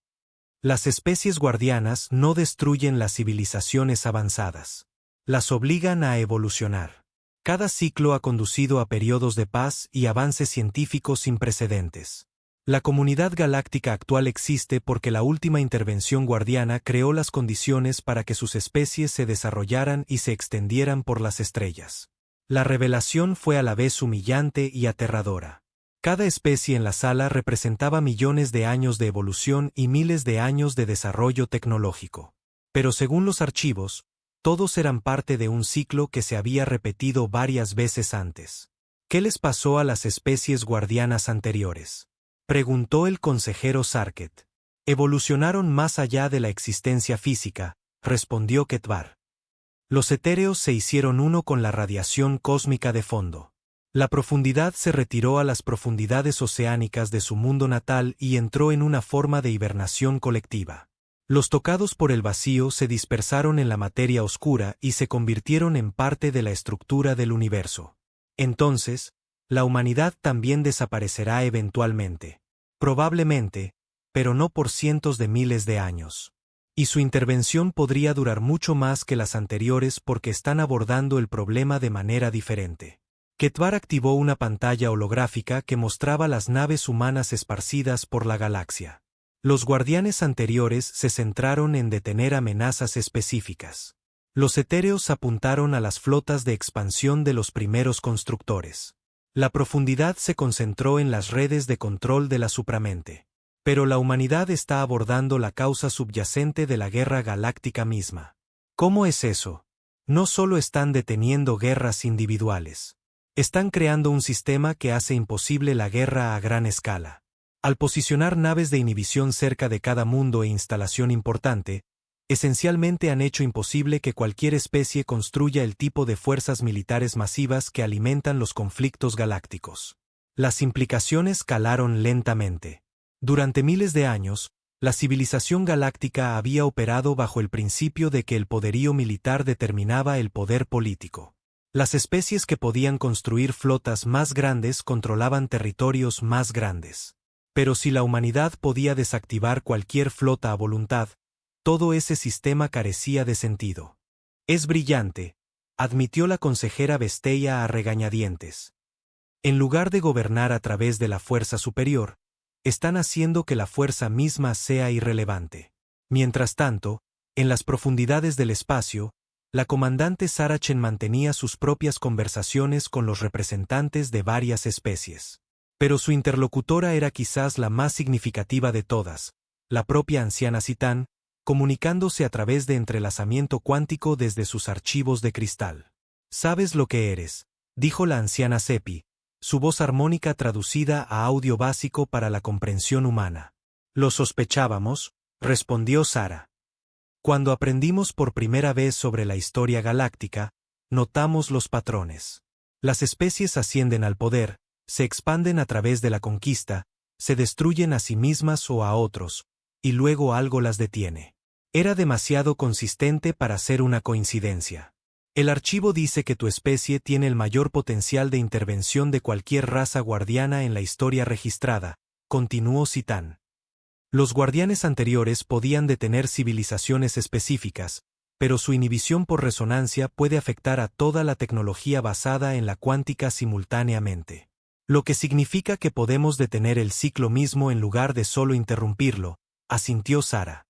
Las especies guardianas no destruyen las civilizaciones avanzadas. Las obligan a evolucionar. Cada ciclo ha conducido a periodos de paz y avances científicos sin precedentes. La comunidad galáctica actual existe porque la última intervención guardiana creó las condiciones para que sus especies se desarrollaran y se extendieran por las estrellas. La revelación fue a la vez humillante y aterradora. Cada especie en la sala representaba millones de años de evolución y miles de años de desarrollo tecnológico. Pero según los archivos, todos eran parte de un ciclo que se había repetido varias veces antes. ¿Qué les pasó a las especies guardianas anteriores?, preguntó el consejero Sarket. Evolucionaron más allá de la existencia física, respondió Ketvar. Los etéreos se hicieron uno con la radiación cósmica de fondo. La profundidad se retiró a las profundidades oceánicas de su mundo natal y entró en una forma de hibernación colectiva. Los tocados por el vacío se dispersaron en la materia oscura y se convirtieron en parte de la estructura del universo. Entonces, la humanidad también desaparecerá eventualmente. Probablemente, pero no por cientos de miles de años. Y su intervención podría durar mucho más que las anteriores porque están abordando el problema de manera diferente. Ketvar activó una pantalla holográfica que mostraba las naves humanas esparcidas por la galaxia. Los guardianes anteriores se centraron en detener amenazas específicas. Los etéreos apuntaron a las flotas de expansión de los primeros constructores. La profundidad se concentró en las redes de control de la supramente. Pero la humanidad está abordando la causa subyacente de la guerra galáctica misma. ¿Cómo es eso? No solo están deteniendo guerras individuales. Están creando un sistema que hace imposible la guerra a gran escala. Al posicionar naves de inhibición cerca de cada mundo e instalación importante, esencialmente han hecho imposible que cualquier especie construya el tipo de fuerzas militares masivas que alimentan los conflictos galácticos. Las implicaciones calaron lentamente. Durante miles de años, la civilización galáctica había operado bajo el principio de que el poderío militar determinaba el poder político. Las especies que podían construir flotas más grandes controlaban territorios más grandes. Pero si la humanidad podía desactivar cualquier flota a voluntad, todo ese sistema carecía de sentido. Es brillante, admitió la consejera Vesteya a regañadientes. En lugar de gobernar a través de la fuerza superior, están haciendo que la fuerza misma sea irrelevante. Mientras tanto, en las profundidades del espacio, la comandante Sarachen mantenía sus propias conversaciones con los representantes de varias especies. Pero su interlocutora era quizás la más significativa de todas, la propia anciana Citán, comunicándose a través de entrelazamiento cuántico desde sus archivos de cristal. «¿Sabes lo que eres?», dijo la anciana Sepi, su voz armónica traducida a audio básico para la comprensión humana. «Lo sospechábamos», respondió Sara. «Cuando aprendimos por primera vez sobre la historia galáctica, notamos los patrones. Las especies ascienden al poder, se expanden a través de la conquista, se destruyen a sí mismas o a otros, y luego algo las detiene. Era demasiado consistente para ser una coincidencia. El archivo dice que tu especie tiene el mayor potencial de intervención de cualquier raza guardiana en la historia registrada», continuó Citán. «Los guardianes anteriores podían detener civilizaciones específicas, pero su inhibición por resonancia puede afectar a toda la tecnología basada en la cuántica simultáneamente. Lo que significa que podemos detener el ciclo mismo en lugar de solo interrumpirlo, asintió Sara.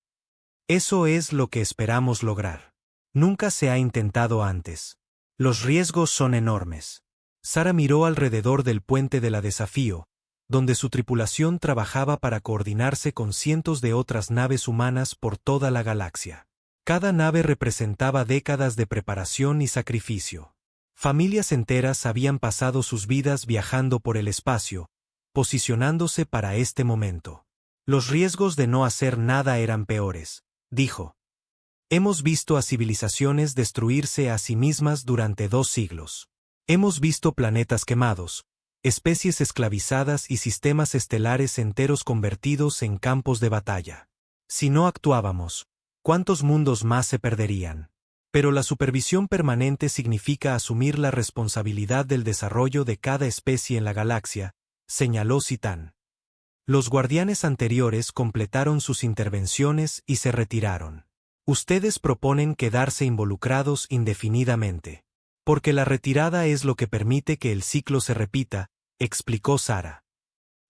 Eso es lo que esperamos lograr. Nunca se ha intentado antes. Los riesgos son enormes. Sara miró alrededor del puente de la Desafío, donde su tripulación trabajaba para coordinarse con cientos de otras naves humanas por toda la galaxia. Cada nave representaba décadas de preparación y sacrificio. Familias enteras habían pasado sus vidas viajando por el espacio, posicionándose para este momento. Los riesgos de no hacer nada eran peores, dijo. Hemos visto a civilizaciones destruirse a sí mismas durante 2 siglos. Hemos visto planetas quemados, especies esclavizadas y sistemas estelares enteros convertidos en campos de batalla. Si no actuábamos, ¿cuántos mundos más se perderían? Pero la supervisión permanente significa asumir la responsabilidad del desarrollo de cada especie en la galaxia, señaló Citan. Los guardianes anteriores completaron sus intervenciones y se retiraron. Ustedes proponen quedarse involucrados indefinidamente. Porque la retirada es lo que permite que el ciclo se repita, explicó Sara.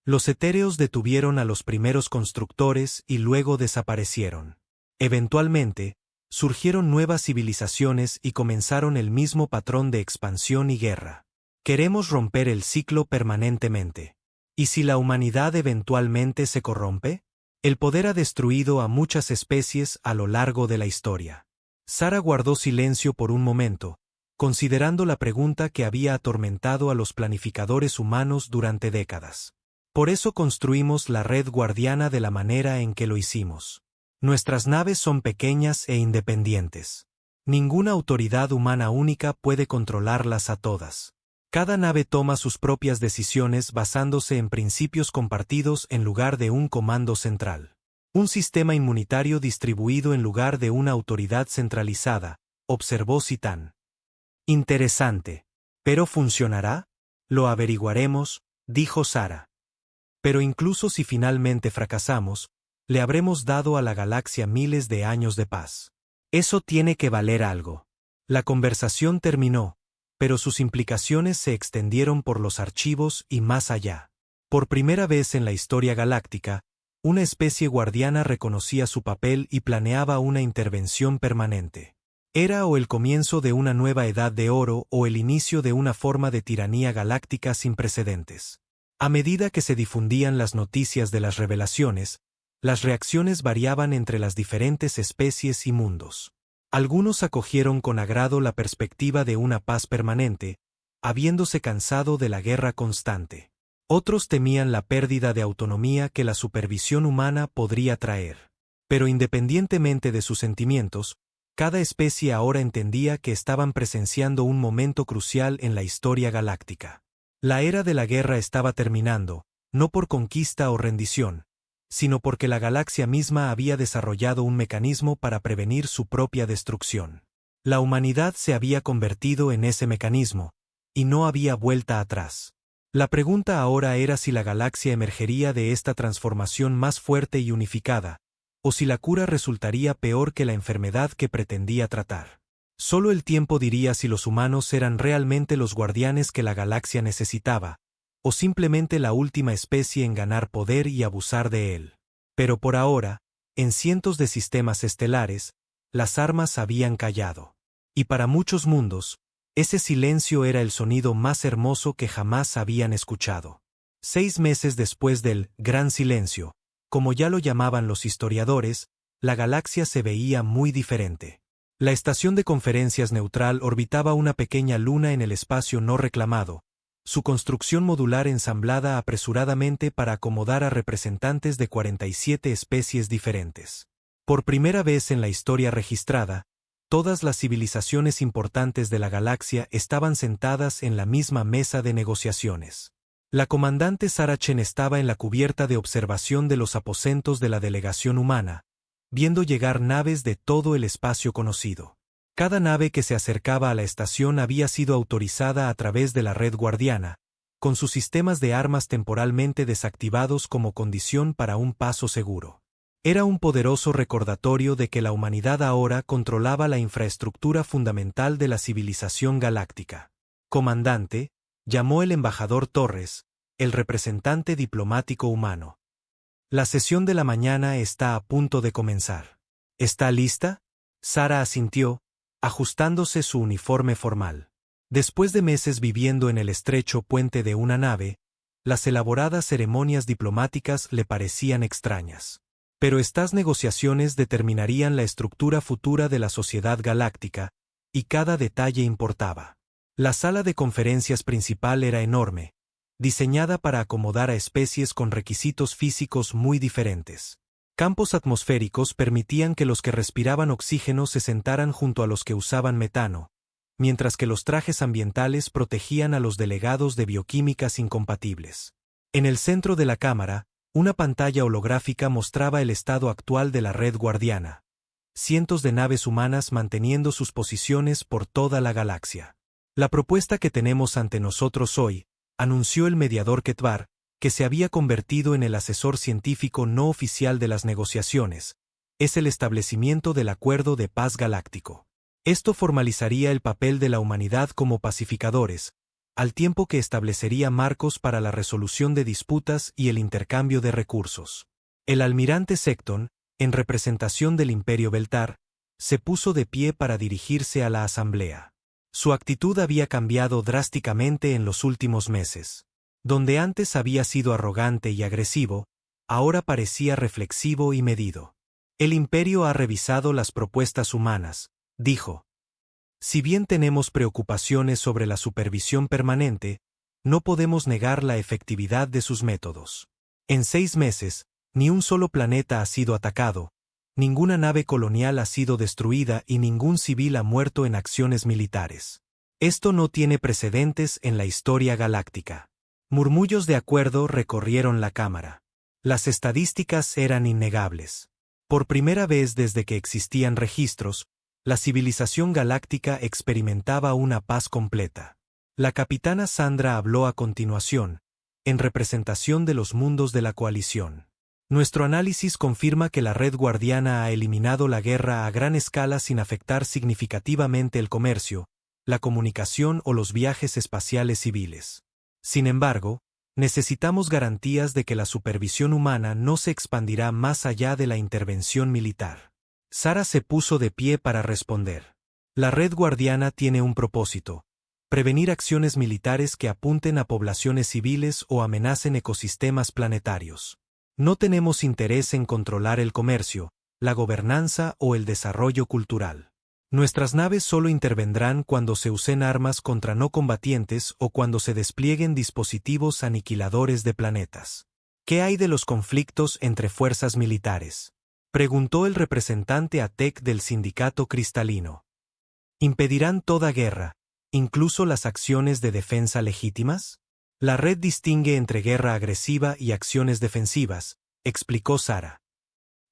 Los etéreos detuvieron a los primeros constructores y luego desaparecieron. Eventualmente, surgieron nuevas civilizaciones y comenzaron el mismo patrón de expansión y guerra. Queremos romper el ciclo permanentemente. ¿Y si la humanidad eventualmente se corrompe? El poder ha destruido a muchas especies a lo largo de la historia. Sara guardó silencio por un momento, considerando la pregunta que había atormentado a los planificadores humanos durante décadas. Por eso construimos la red guardiana de la manera en que lo hicimos. Nuestras naves son pequeñas e independientes. Ninguna autoridad humana única puede controlarlas a todas. Cada nave toma sus propias decisiones basándose en principios compartidos en lugar de un comando central. Un sistema inmunitario distribuido en lugar de una autoridad centralizada, observó Citan. Interesante. ¿Pero funcionará? Lo averiguaremos, dijo Sara. Pero incluso si finalmente fracasamos, le habremos dado a la galaxia miles de años de paz. Eso tiene que valer algo. La conversación terminó, pero sus implicaciones se extendieron por los archivos y más allá. Por primera vez en la historia galáctica, una especie guardiana reconocía su papel y planeaba una intervención permanente. Era o el comienzo de una nueva edad de oro o el inicio de una forma de tiranía galáctica sin precedentes. A medida que se difundían las noticias de las revelaciones, las reacciones variaban entre las diferentes especies y mundos. Algunos acogieron con agrado la perspectiva de una paz permanente, habiéndose cansado de la guerra constante. Otros temían la pérdida de autonomía que la supervisión humana podría traer. Pero independientemente de sus sentimientos, cada especie ahora entendía que estaban presenciando un momento crucial en la historia galáctica. La era de la guerra estaba terminando, no por conquista o rendición, sino porque la galaxia misma había desarrollado un mecanismo para prevenir su propia destrucción. La humanidad se había convertido en ese mecanismo, y no había vuelta atrás. La pregunta ahora era si la galaxia emergería de esta transformación más fuerte y unificada, o si la cura resultaría peor que la enfermedad que pretendía tratar. Solo el tiempo diría si los humanos eran realmente los guardianes que la galaxia necesitaba, o simplemente la última especie en ganar poder y abusar de él. Pero por ahora, en cientos de sistemas estelares, las armas habían callado. Y para muchos mundos, ese silencio era el sonido más hermoso que jamás habían escuchado. 6 meses después del Gran Silencio, como ya lo llamaban los historiadores, la galaxia se veía muy diferente. La estación de conferencias neutral orbitaba una pequeña luna en el espacio no reclamado, su construcción modular ensamblada apresuradamente para acomodar a representantes de 47 especies diferentes. Por primera vez en la historia registrada, todas las civilizaciones importantes de la galaxia estaban sentadas en la misma mesa de negociaciones. La comandante Sara Chen estaba en la cubierta de observación de los aposentos de la delegación humana, viendo llegar naves de todo el espacio conocido. Cada nave que se acercaba a la estación había sido autorizada a través de la red guardiana, con sus sistemas de armas temporalmente desactivados como condición para un paso seguro. Era un poderoso recordatorio de que la humanidad ahora controlaba la infraestructura fundamental de la civilización galáctica. Comandante, llamó el embajador Torres, el representante diplomático humano. La sesión de la mañana está a punto de comenzar. ¿Está lista? Sara asintió, ajustándose su uniforme formal. Después de meses viviendo en el estrecho puente de una nave, las elaboradas ceremonias diplomáticas le parecían extrañas. Pero estas negociaciones determinarían la estructura futura de la sociedad galáctica, y cada detalle importaba. La sala de conferencias principal era enorme, diseñada para acomodar a especies con requisitos físicos muy diferentes. Campos atmosféricos permitían que los que respiraban oxígeno se sentaran junto a los que usaban metano, mientras que los trajes ambientales protegían a los delegados de bioquímicas incompatibles. En el centro de la cámara, una pantalla holográfica mostraba el estado actual de la red guardiana. Cientos de naves humanas manteniendo sus posiciones por toda la galaxia. La propuesta que tenemos ante nosotros hoy, anunció el mediador Ketvar, que se había convertido en el asesor científico no oficial de las negociaciones, es el establecimiento del Acuerdo de Paz Galáctico. Esto formalizaría el papel de la humanidad como pacificadores, al tiempo que establecería marcos para la resolución de disputas y el intercambio de recursos. El almirante Secton, en representación del Imperio Beltar, se puso de pie para dirigirse a la asamblea. Su actitud había cambiado drásticamente en los últimos meses. Donde antes había sido arrogante y agresivo, ahora parecía reflexivo y medido. El Imperio ha revisado las propuestas humanas, dijo. Si bien tenemos preocupaciones sobre la supervisión permanente, no podemos negar la efectividad de sus métodos. En 6 meses, ni un solo planeta ha sido atacado, ninguna nave colonial ha sido destruida y ningún civil ha muerto en acciones militares. Esto no tiene precedentes en la historia galáctica. Murmullos de acuerdo recorrieron la cámara. Las estadísticas eran innegables. Por primera vez desde que existían registros, la civilización galáctica experimentaba una paz completa. La capitana Sandra habló a continuación, en representación de los mundos de la coalición. Nuestro análisis confirma que la red guardiana ha eliminado la guerra a gran escala sin afectar significativamente el comercio, la comunicación o los viajes espaciales civiles. Sin embargo, necesitamos garantías de que la supervisión humana no se expandirá más allá de la intervención militar. Sara se puso de pie para responder. La red guardiana tiene un propósito: prevenir acciones militares que apunten a poblaciones civiles o amenacen ecosistemas planetarios. No tenemos interés en controlar el comercio, la gobernanza o el desarrollo cultural. Nuestras naves solo intervendrán cuando se usen armas contra no combatientes o cuando se desplieguen dispositivos aniquiladores de planetas. ¿Qué hay de los conflictos entre fuerzas militares?, preguntó el representante ATEC del sindicato cristalino. ¿Impedirán toda guerra, incluso las acciones de defensa legítimas? La red distingue entre guerra agresiva y acciones defensivas, explicó Sara.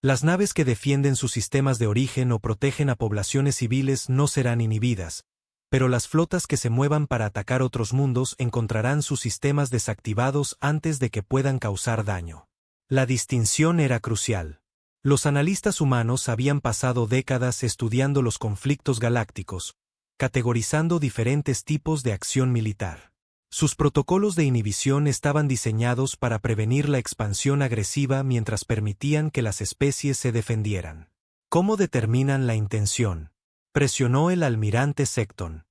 Las naves que defienden sus sistemas de origen o protegen a poblaciones civiles no serán inhibidas, pero las flotas que se muevan para atacar otros mundos encontrarán sus sistemas desactivados antes de que puedan causar daño. La distinción era crucial. Los analistas humanos habían pasado décadas estudiando los conflictos galácticos, categorizando diferentes tipos de acción militar. Sus protocolos de inhibición estaban diseñados para prevenir la expansión agresiva mientras permitían que las especies se defendieran. ¿Cómo determinan la intención?, presionó el almirante Secton.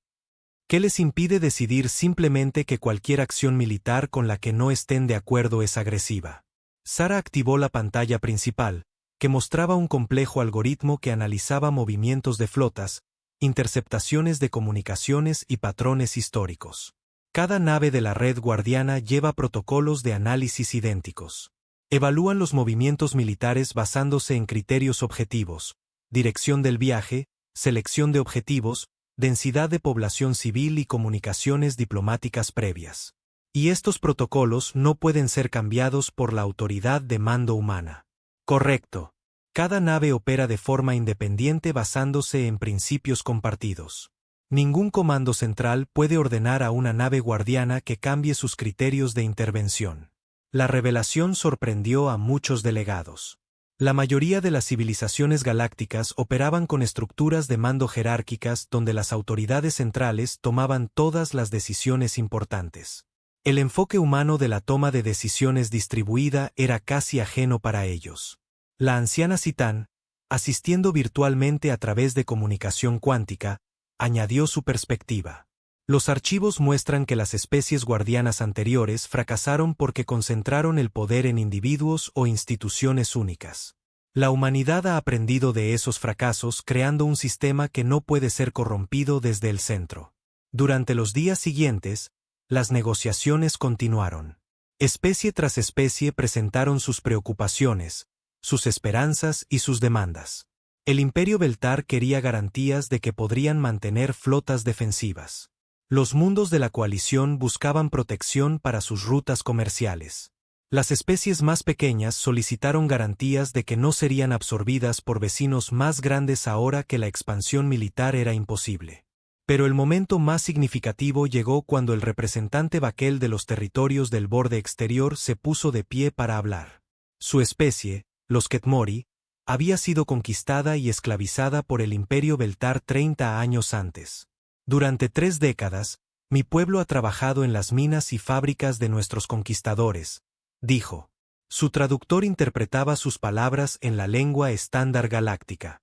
¿Qué les impide decidir simplemente que cualquier acción militar con la que no estén de acuerdo es agresiva? Sara activó la pantalla principal, que mostraba un complejo algoritmo que analizaba movimientos de flotas, interceptaciones de comunicaciones y patrones históricos. Cada nave de la red guardiana lleva protocolos de análisis idénticos. Evalúan los movimientos militares basándose en criterios objetivos: dirección del viaje, selección de objetivos, densidad de población civil y comunicaciones diplomáticas previas. Y estos protocolos no pueden ser cambiados por la autoridad de mando humana. Correcto. Cada nave opera de forma independiente basándose en principios compartidos. Ningún comando central puede ordenar a una nave guardiana que cambie sus criterios de intervención. La revelación sorprendió a muchos delegados. La mayoría de las civilizaciones galácticas operaban con estructuras de mando jerárquicas donde las autoridades centrales tomaban todas las decisiones importantes. El enfoque humano de la toma de decisiones distribuida era casi ajeno para ellos. La anciana Citán, asistiendo virtualmente a través de comunicación cuántica, añadió su perspectiva. Los archivos muestran que las especies guardianas anteriores fracasaron porque concentraron el poder en individuos o instituciones únicas. La humanidad ha aprendido de esos fracasos creando un sistema que no puede ser corrompido desde el centro. Durante los días siguientes, las negociaciones continuaron. Especie tras especie presentaron sus preocupaciones, sus esperanzas y sus demandas. El Imperio Beltar quería garantías de que podrían mantener flotas defensivas. Los mundos de la coalición buscaban protección para sus rutas comerciales. Las especies más pequeñas solicitaron garantías de que no serían absorbidas por vecinos más grandes ahora que la expansión militar era imposible. Pero el momento más significativo llegó cuando el representante Baquel de los territorios del borde exterior se puso de pie para hablar. Su especie, los Ketmori, había sido conquistada y esclavizada por el Imperio Beltar 30 años antes. Durante 3 décadas, mi pueblo ha trabajado en las minas y fábricas de nuestros conquistadores, dijo. Su traductor interpretaba sus palabras en la lengua estándar galáctica.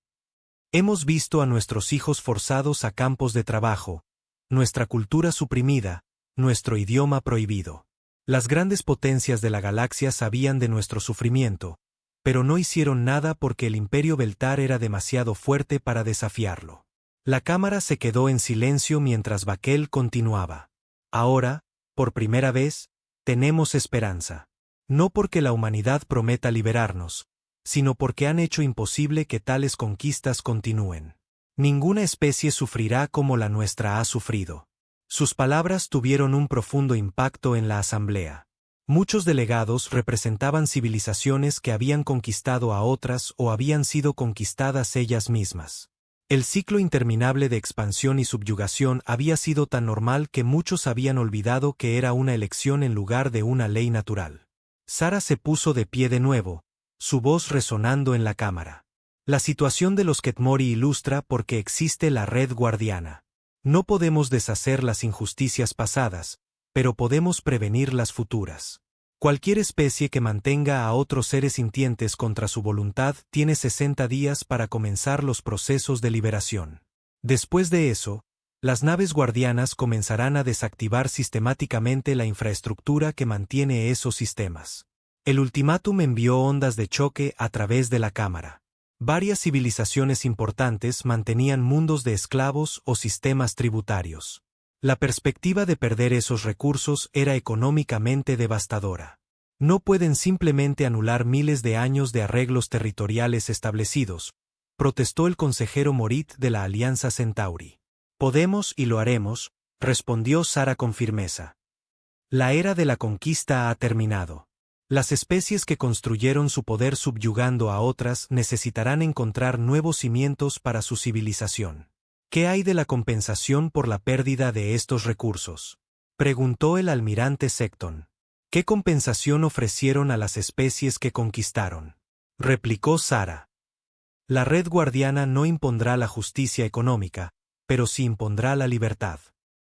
Hemos visto a nuestros hijos forzados a campos de trabajo, nuestra cultura suprimida, nuestro idioma prohibido. Las grandes potencias de la galaxia sabían de nuestro sufrimiento, pero no hicieron nada porque el Imperio Beltar era demasiado fuerte para desafiarlo. La cámara se quedó en silencio mientras Baquel continuaba. Ahora, por primera vez, tenemos esperanza. No porque la humanidad prometa liberarnos, sino porque han hecho imposible que tales conquistas continúen. Ninguna especie sufrirá como la nuestra ha sufrido. Sus palabras tuvieron un profundo impacto en la asamblea. Muchos delegados representaban civilizaciones que habían conquistado a otras o habían sido conquistadas ellas mismas. El ciclo interminable de expansión y subyugación había sido tan normal que muchos habían olvidado que era una elección en lugar de una ley natural. Sara se puso de pie de nuevo, su voz resonando en la cámara. La situación de los Ketmori ilustra por qué existe la red guardiana. No podemos deshacer las injusticias pasadas, pero podemos prevenir las futuras. Cualquier especie que mantenga a otros seres sintientes contra su voluntad tiene 60 días para comenzar los procesos de liberación. Después de eso, las naves guardianas comenzarán a desactivar sistemáticamente la infraestructura que mantiene esos sistemas. El ultimátum envió ondas de choque a través de la cámara. Varias civilizaciones importantes mantenían mundos de esclavos o sistemas tributarios. La perspectiva de perder esos recursos era económicamente devastadora. No pueden simplemente anular miles de años de arreglos territoriales establecidos, protestó el consejero Morit de la Alianza Centauri. Podemos y lo haremos, respondió Sara con firmeza. La era de la conquista ha terminado. Las especies que construyeron su poder subyugando a otras necesitarán encontrar nuevos cimientos para su civilización. ¿Qué hay de la compensación por la pérdida de estos recursos?, preguntó el almirante Secton. ¿Qué compensación ofrecieron a las especies que conquistaron?, replicó Sara. La red guardiana no impondrá la justicia económica, pero sí impondrá la libertad.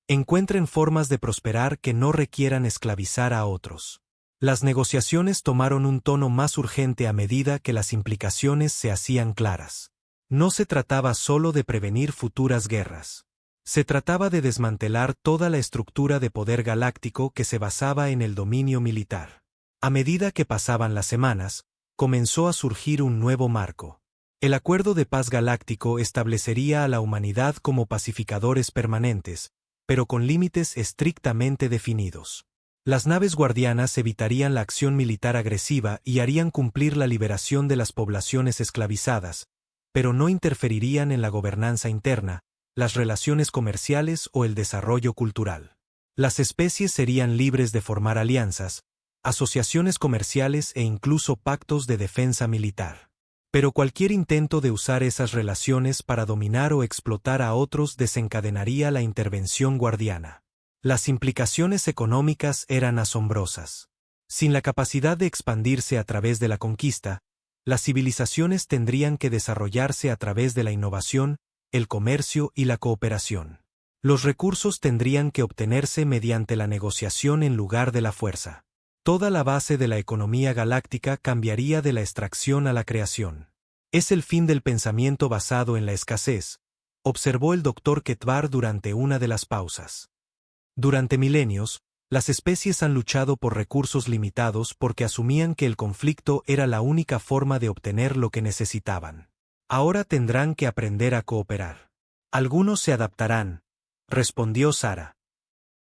Encuentren formas de prosperar que no requieran esclavizar a otros. Las negociaciones tomaron un tono más urgente a medida que las implicaciones se hacían claras. No se trataba solo de prevenir futuras guerras. Se trataba de desmantelar toda la estructura de poder galáctico que se basaba en el dominio militar. A medida que pasaban las semanas, comenzó a surgir un nuevo marco. El Acuerdo de Paz Galáctico establecería a la humanidad como pacificadores permanentes, pero con límites estrictamente definidos. Las naves guardianas evitarían la acción militar agresiva y harían cumplir la liberación de las poblaciones esclavizadas, pero no interferirían en la gobernanza interna, las relaciones comerciales o el desarrollo cultural. Las especies serían libres de formar alianzas, asociaciones comerciales e incluso pactos de defensa militar. Pero cualquier intento de usar esas relaciones para dominar o explotar a otros desencadenaría la intervención guardiana. Las implicaciones económicas eran asombrosas. Sin la capacidad de expandirse a través de la conquista, Las civilizaciones tendrían que desarrollarse a través de la innovación, el comercio y la cooperación. Los recursos tendrían que obtenerse mediante la negociación en lugar de la fuerza. Toda la base de la economía galáctica cambiaría de la extracción a la creación. Es el fin del pensamiento basado en la escasez, observó el Dr. Ketvar durante una de las pausas. Durante milenios, las especies han luchado por recursos limitados porque asumían que el conflicto era la única forma de obtener lo que necesitaban. Ahora tendrán que aprender a cooperar. Algunos se adaptarán, respondió Sara.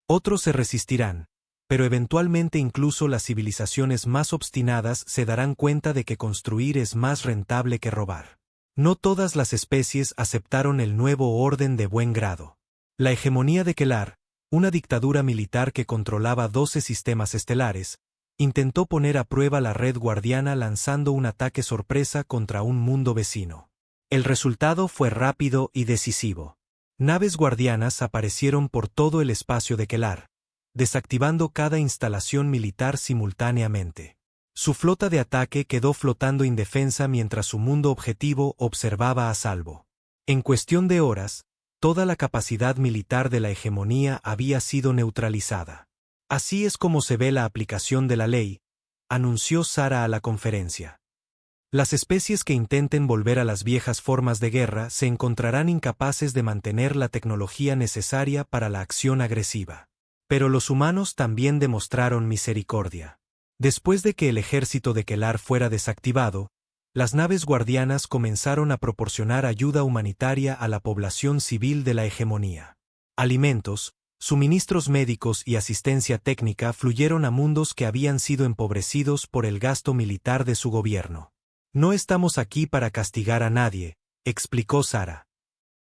Otros se resistirán, pero eventualmente incluso las civilizaciones más obstinadas se darán cuenta de que construir es más rentable que robar. No todas las especies aceptaron el nuevo orden de buen grado. La hegemonía de Kelar, una dictadura militar que controlaba 12 sistemas estelares, intentó poner a prueba la red guardiana lanzando un ataque sorpresa contra un mundo vecino. El resultado fue rápido y decisivo. Naves guardianas aparecieron por todo el espacio de Kelar, desactivando cada instalación militar simultáneamente. Su flota de ataque quedó flotando indefensa mientras su mundo objetivo observaba a salvo. En cuestión de horas, toda la capacidad militar de la hegemonía había sido neutralizada. Así es como se ve la aplicación de la ley, anunció Sara a la conferencia. Las especies que intenten volver a las viejas formas de guerra se encontrarán incapaces de mantener la tecnología necesaria para la acción agresiva. Pero los humanos también demostraron misericordia. Después de que el ejército de Kelar fuera desactivado, las naves guardianas comenzaron a proporcionar ayuda humanitaria a la población civil de la hegemonía. Alimentos, suministros médicos y asistencia técnica fluyeron a mundos que habían sido empobrecidos por el gasto militar de su gobierno. No estamos aquí para castigar a nadie, explicó Sara.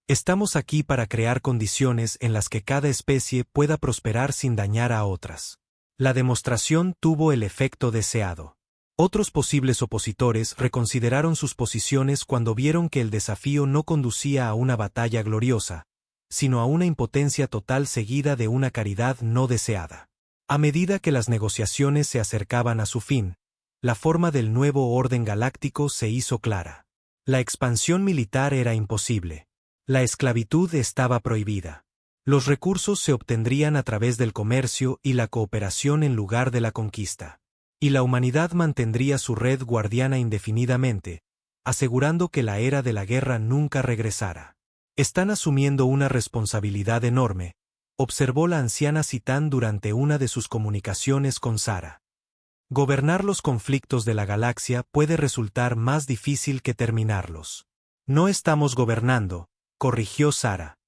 Estamos aquí para crear condiciones en las que cada especie pueda prosperar sin dañar a otras. La demostración tuvo el efecto deseado. Otros posibles opositores reconsideraron sus posiciones cuando vieron que el desafío no conducía a una batalla gloriosa, sino a una impotencia total seguida de una caridad no deseada. A medida que las negociaciones se acercaban a su fin, la forma del nuevo orden galáctico se hizo clara. La expansión militar era imposible. La esclavitud estaba prohibida. Los recursos se obtendrían a través del comercio y la cooperación en lugar de la conquista. Y la humanidad mantendría su red guardiana indefinidamente, asegurando que la era de la guerra nunca regresara. Están asumiendo una responsabilidad enorme, observó la anciana Citán durante una de sus comunicaciones con Sara. Gobernar los conflictos de la galaxia puede resultar más difícil que terminarlos. No estamos gobernando, corrigió Sara.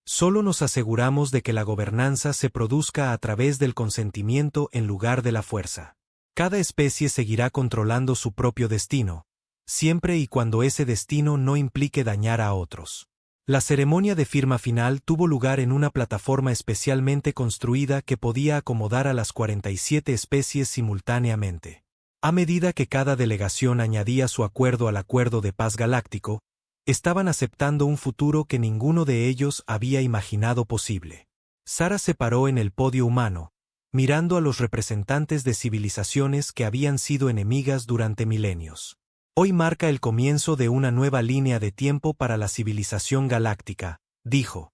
Solo nos aseguramos de que la gobernanza se produzca a través del consentimiento en lugar de la fuerza. Cada especie seguirá controlando su propio destino, siempre y cuando ese destino no implique dañar a otros. La ceremonia de firma final tuvo lugar en una plataforma especialmente construida que podía acomodar a las 47 especies simultáneamente. A medida que cada delegación añadía su acuerdo al acuerdo de paz galáctico, estaban aceptando un futuro que ninguno de ellos había imaginado posible. Sara se paró en el podio humano, mirando a los representantes de civilizaciones que habían sido enemigas durante milenios. Hoy marca el comienzo de una nueva línea de tiempo para la civilización galáctica, dijo.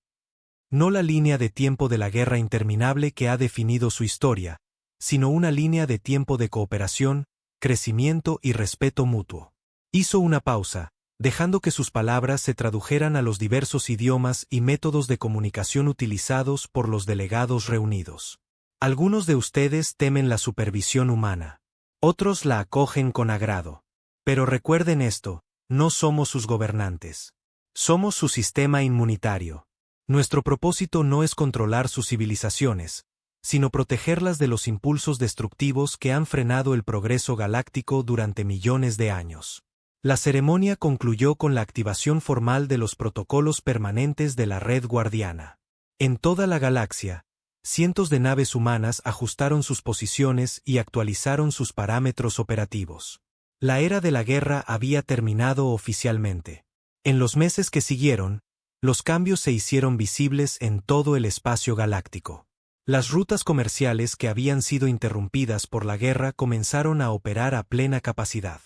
No la línea de tiempo de la guerra interminable que ha definido su historia, sino una línea de tiempo de cooperación, crecimiento y respeto mutuo. Hizo una pausa, dejando que sus palabras se tradujeran a los diversos idiomas y métodos de comunicación utilizados por los delegados reunidos. Algunos de ustedes temen la supervisión humana. Otros la acogen con agrado. Pero recuerden esto, no somos sus gobernantes. Somos su sistema inmunitario. Nuestro propósito no es controlar sus civilizaciones, sino protegerlas de los impulsos destructivos que han frenado el progreso galáctico durante millones de años. La ceremonia concluyó con la activación formal de los protocolos permanentes de la red guardiana. En toda la galaxia, cientos de naves humanas ajustaron sus posiciones y actualizaron sus parámetros operativos. La era de la guerra había terminado oficialmente. En los meses que siguieron, los cambios se hicieron visibles en todo el espacio galáctico. Las rutas comerciales que habían sido interrumpidas por la guerra comenzaron a operar a plena capacidad.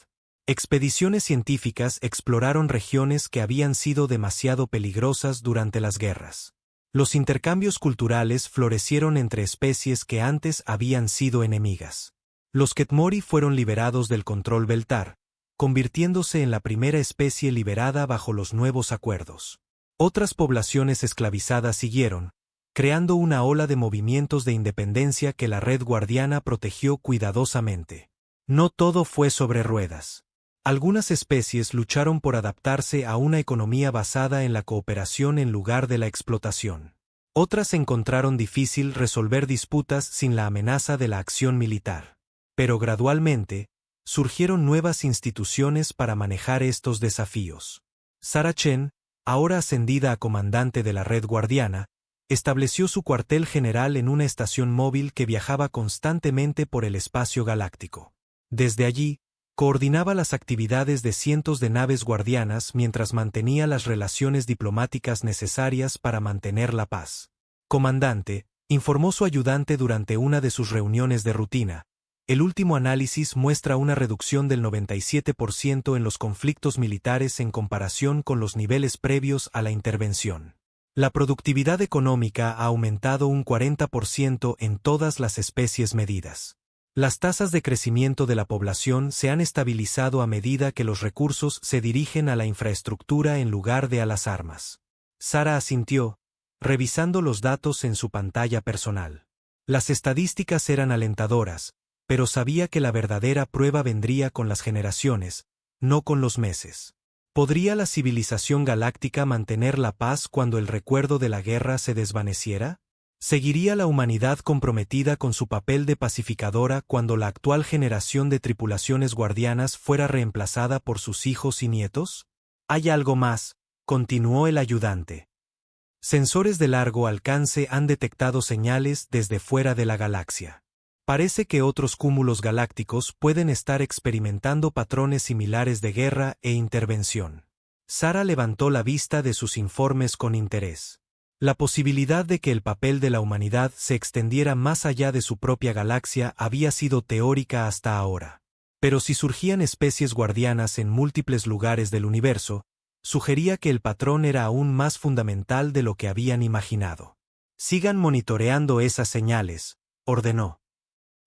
Expediciones científicas exploraron regiones que habían sido demasiado peligrosas durante las guerras. Los intercambios culturales florecieron entre especies que antes habían sido enemigas. Los Ketmori fueron liberados del control Beltar, convirtiéndose en la primera especie liberada bajo los nuevos acuerdos. Otras poblaciones esclavizadas siguieron, creando una ola de movimientos de independencia que la Red Guardiana protegió cuidadosamente. No todo fue sobre ruedas. Algunas especies lucharon por adaptarse a una economía basada en la cooperación en lugar de la explotación. Otras encontraron difícil resolver disputas sin la amenaza de la acción militar. Pero gradualmente, surgieron nuevas instituciones para manejar estos desafíos. Sarah Chen, ahora ascendida a comandante de la Red Guardiana, estableció su cuartel general en una estación móvil que viajaba constantemente por el espacio galáctico. Desde allí, coordinaba las actividades de cientos de naves guardianas mientras mantenía las relaciones diplomáticas necesarias para mantener la paz. Comandante, informó su ayudante durante una de sus reuniones de rutina, el último análisis muestra una reducción del 97% en los conflictos militares en comparación con los niveles previos a la intervención. La productividad económica ha aumentado un 40% en todas las especies medidas. Las tasas de crecimiento de la población se han estabilizado a medida que los recursos se dirigen a la infraestructura en lugar de a las armas. Sarah asintió, revisando los datos en su pantalla personal. Las estadísticas eran alentadoras, pero sabía que la verdadera prueba vendría con las generaciones, no con los meses. ¿Podría la civilización galáctica mantener la paz cuando el recuerdo de la guerra se desvaneciera? ¿Seguiría la humanidad comprometida con su papel de pacificadora cuando la actual generación de tripulaciones guardianas fuera reemplazada por sus hijos y nietos? Hay algo más, continuó el ayudante. Sensores de largo alcance han detectado señales desde fuera de la galaxia. Parece que otros cúmulos galácticos pueden estar experimentando patrones similares de guerra e intervención. Sarah levantó la vista de sus informes con interés. La posibilidad de que el papel de la humanidad se extendiera más allá de su propia galaxia había sido teórica hasta ahora. Pero si surgían especies guardianas en múltiples lugares del universo, sugería que el patrón era aún más fundamental de lo que habían imaginado. Sigan monitoreando esas señales, ordenó.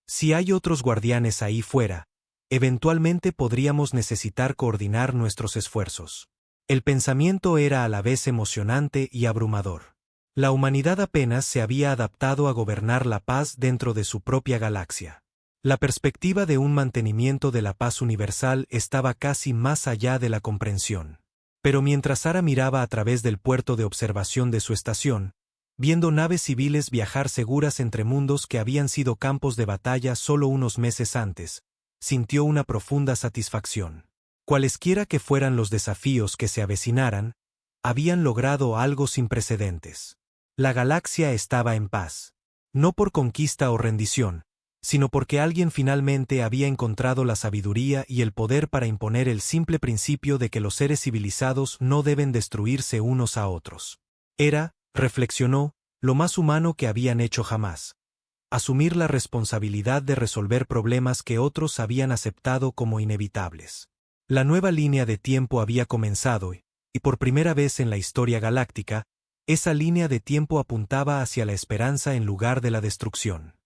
Si hay otros guardianes ahí fuera, eventualmente podríamos necesitar coordinar nuestros esfuerzos. El pensamiento era a la vez emocionante y abrumador. La humanidad apenas se había adaptado a gobernar la paz dentro de su propia galaxia. La perspectiva de un mantenimiento de la paz universal estaba casi más allá de la comprensión. Pero mientras Sarah miraba a través del puerto de observación de su estación, viendo naves civiles viajar seguras entre mundos que habían sido campos de batalla solo unos meses antes, sintió una profunda satisfacción. Cualesquiera que fueran los desafíos que se avecinaran, habían logrado algo sin precedentes. La galaxia estaba en paz. No por conquista o rendición, sino porque alguien finalmente había encontrado la sabiduría y el poder para imponer el simple principio de que los seres civilizados no deben destruirse unos a otros. Era, reflexionó, lo más humano que habían hecho jamás. Asumir la responsabilidad de resolver problemas que otros habían aceptado como inevitables. La nueva línea de tiempo había comenzado y por primera vez en la historia galáctica, esa línea de tiempo apuntaba hacia la esperanza en lugar de la destrucción.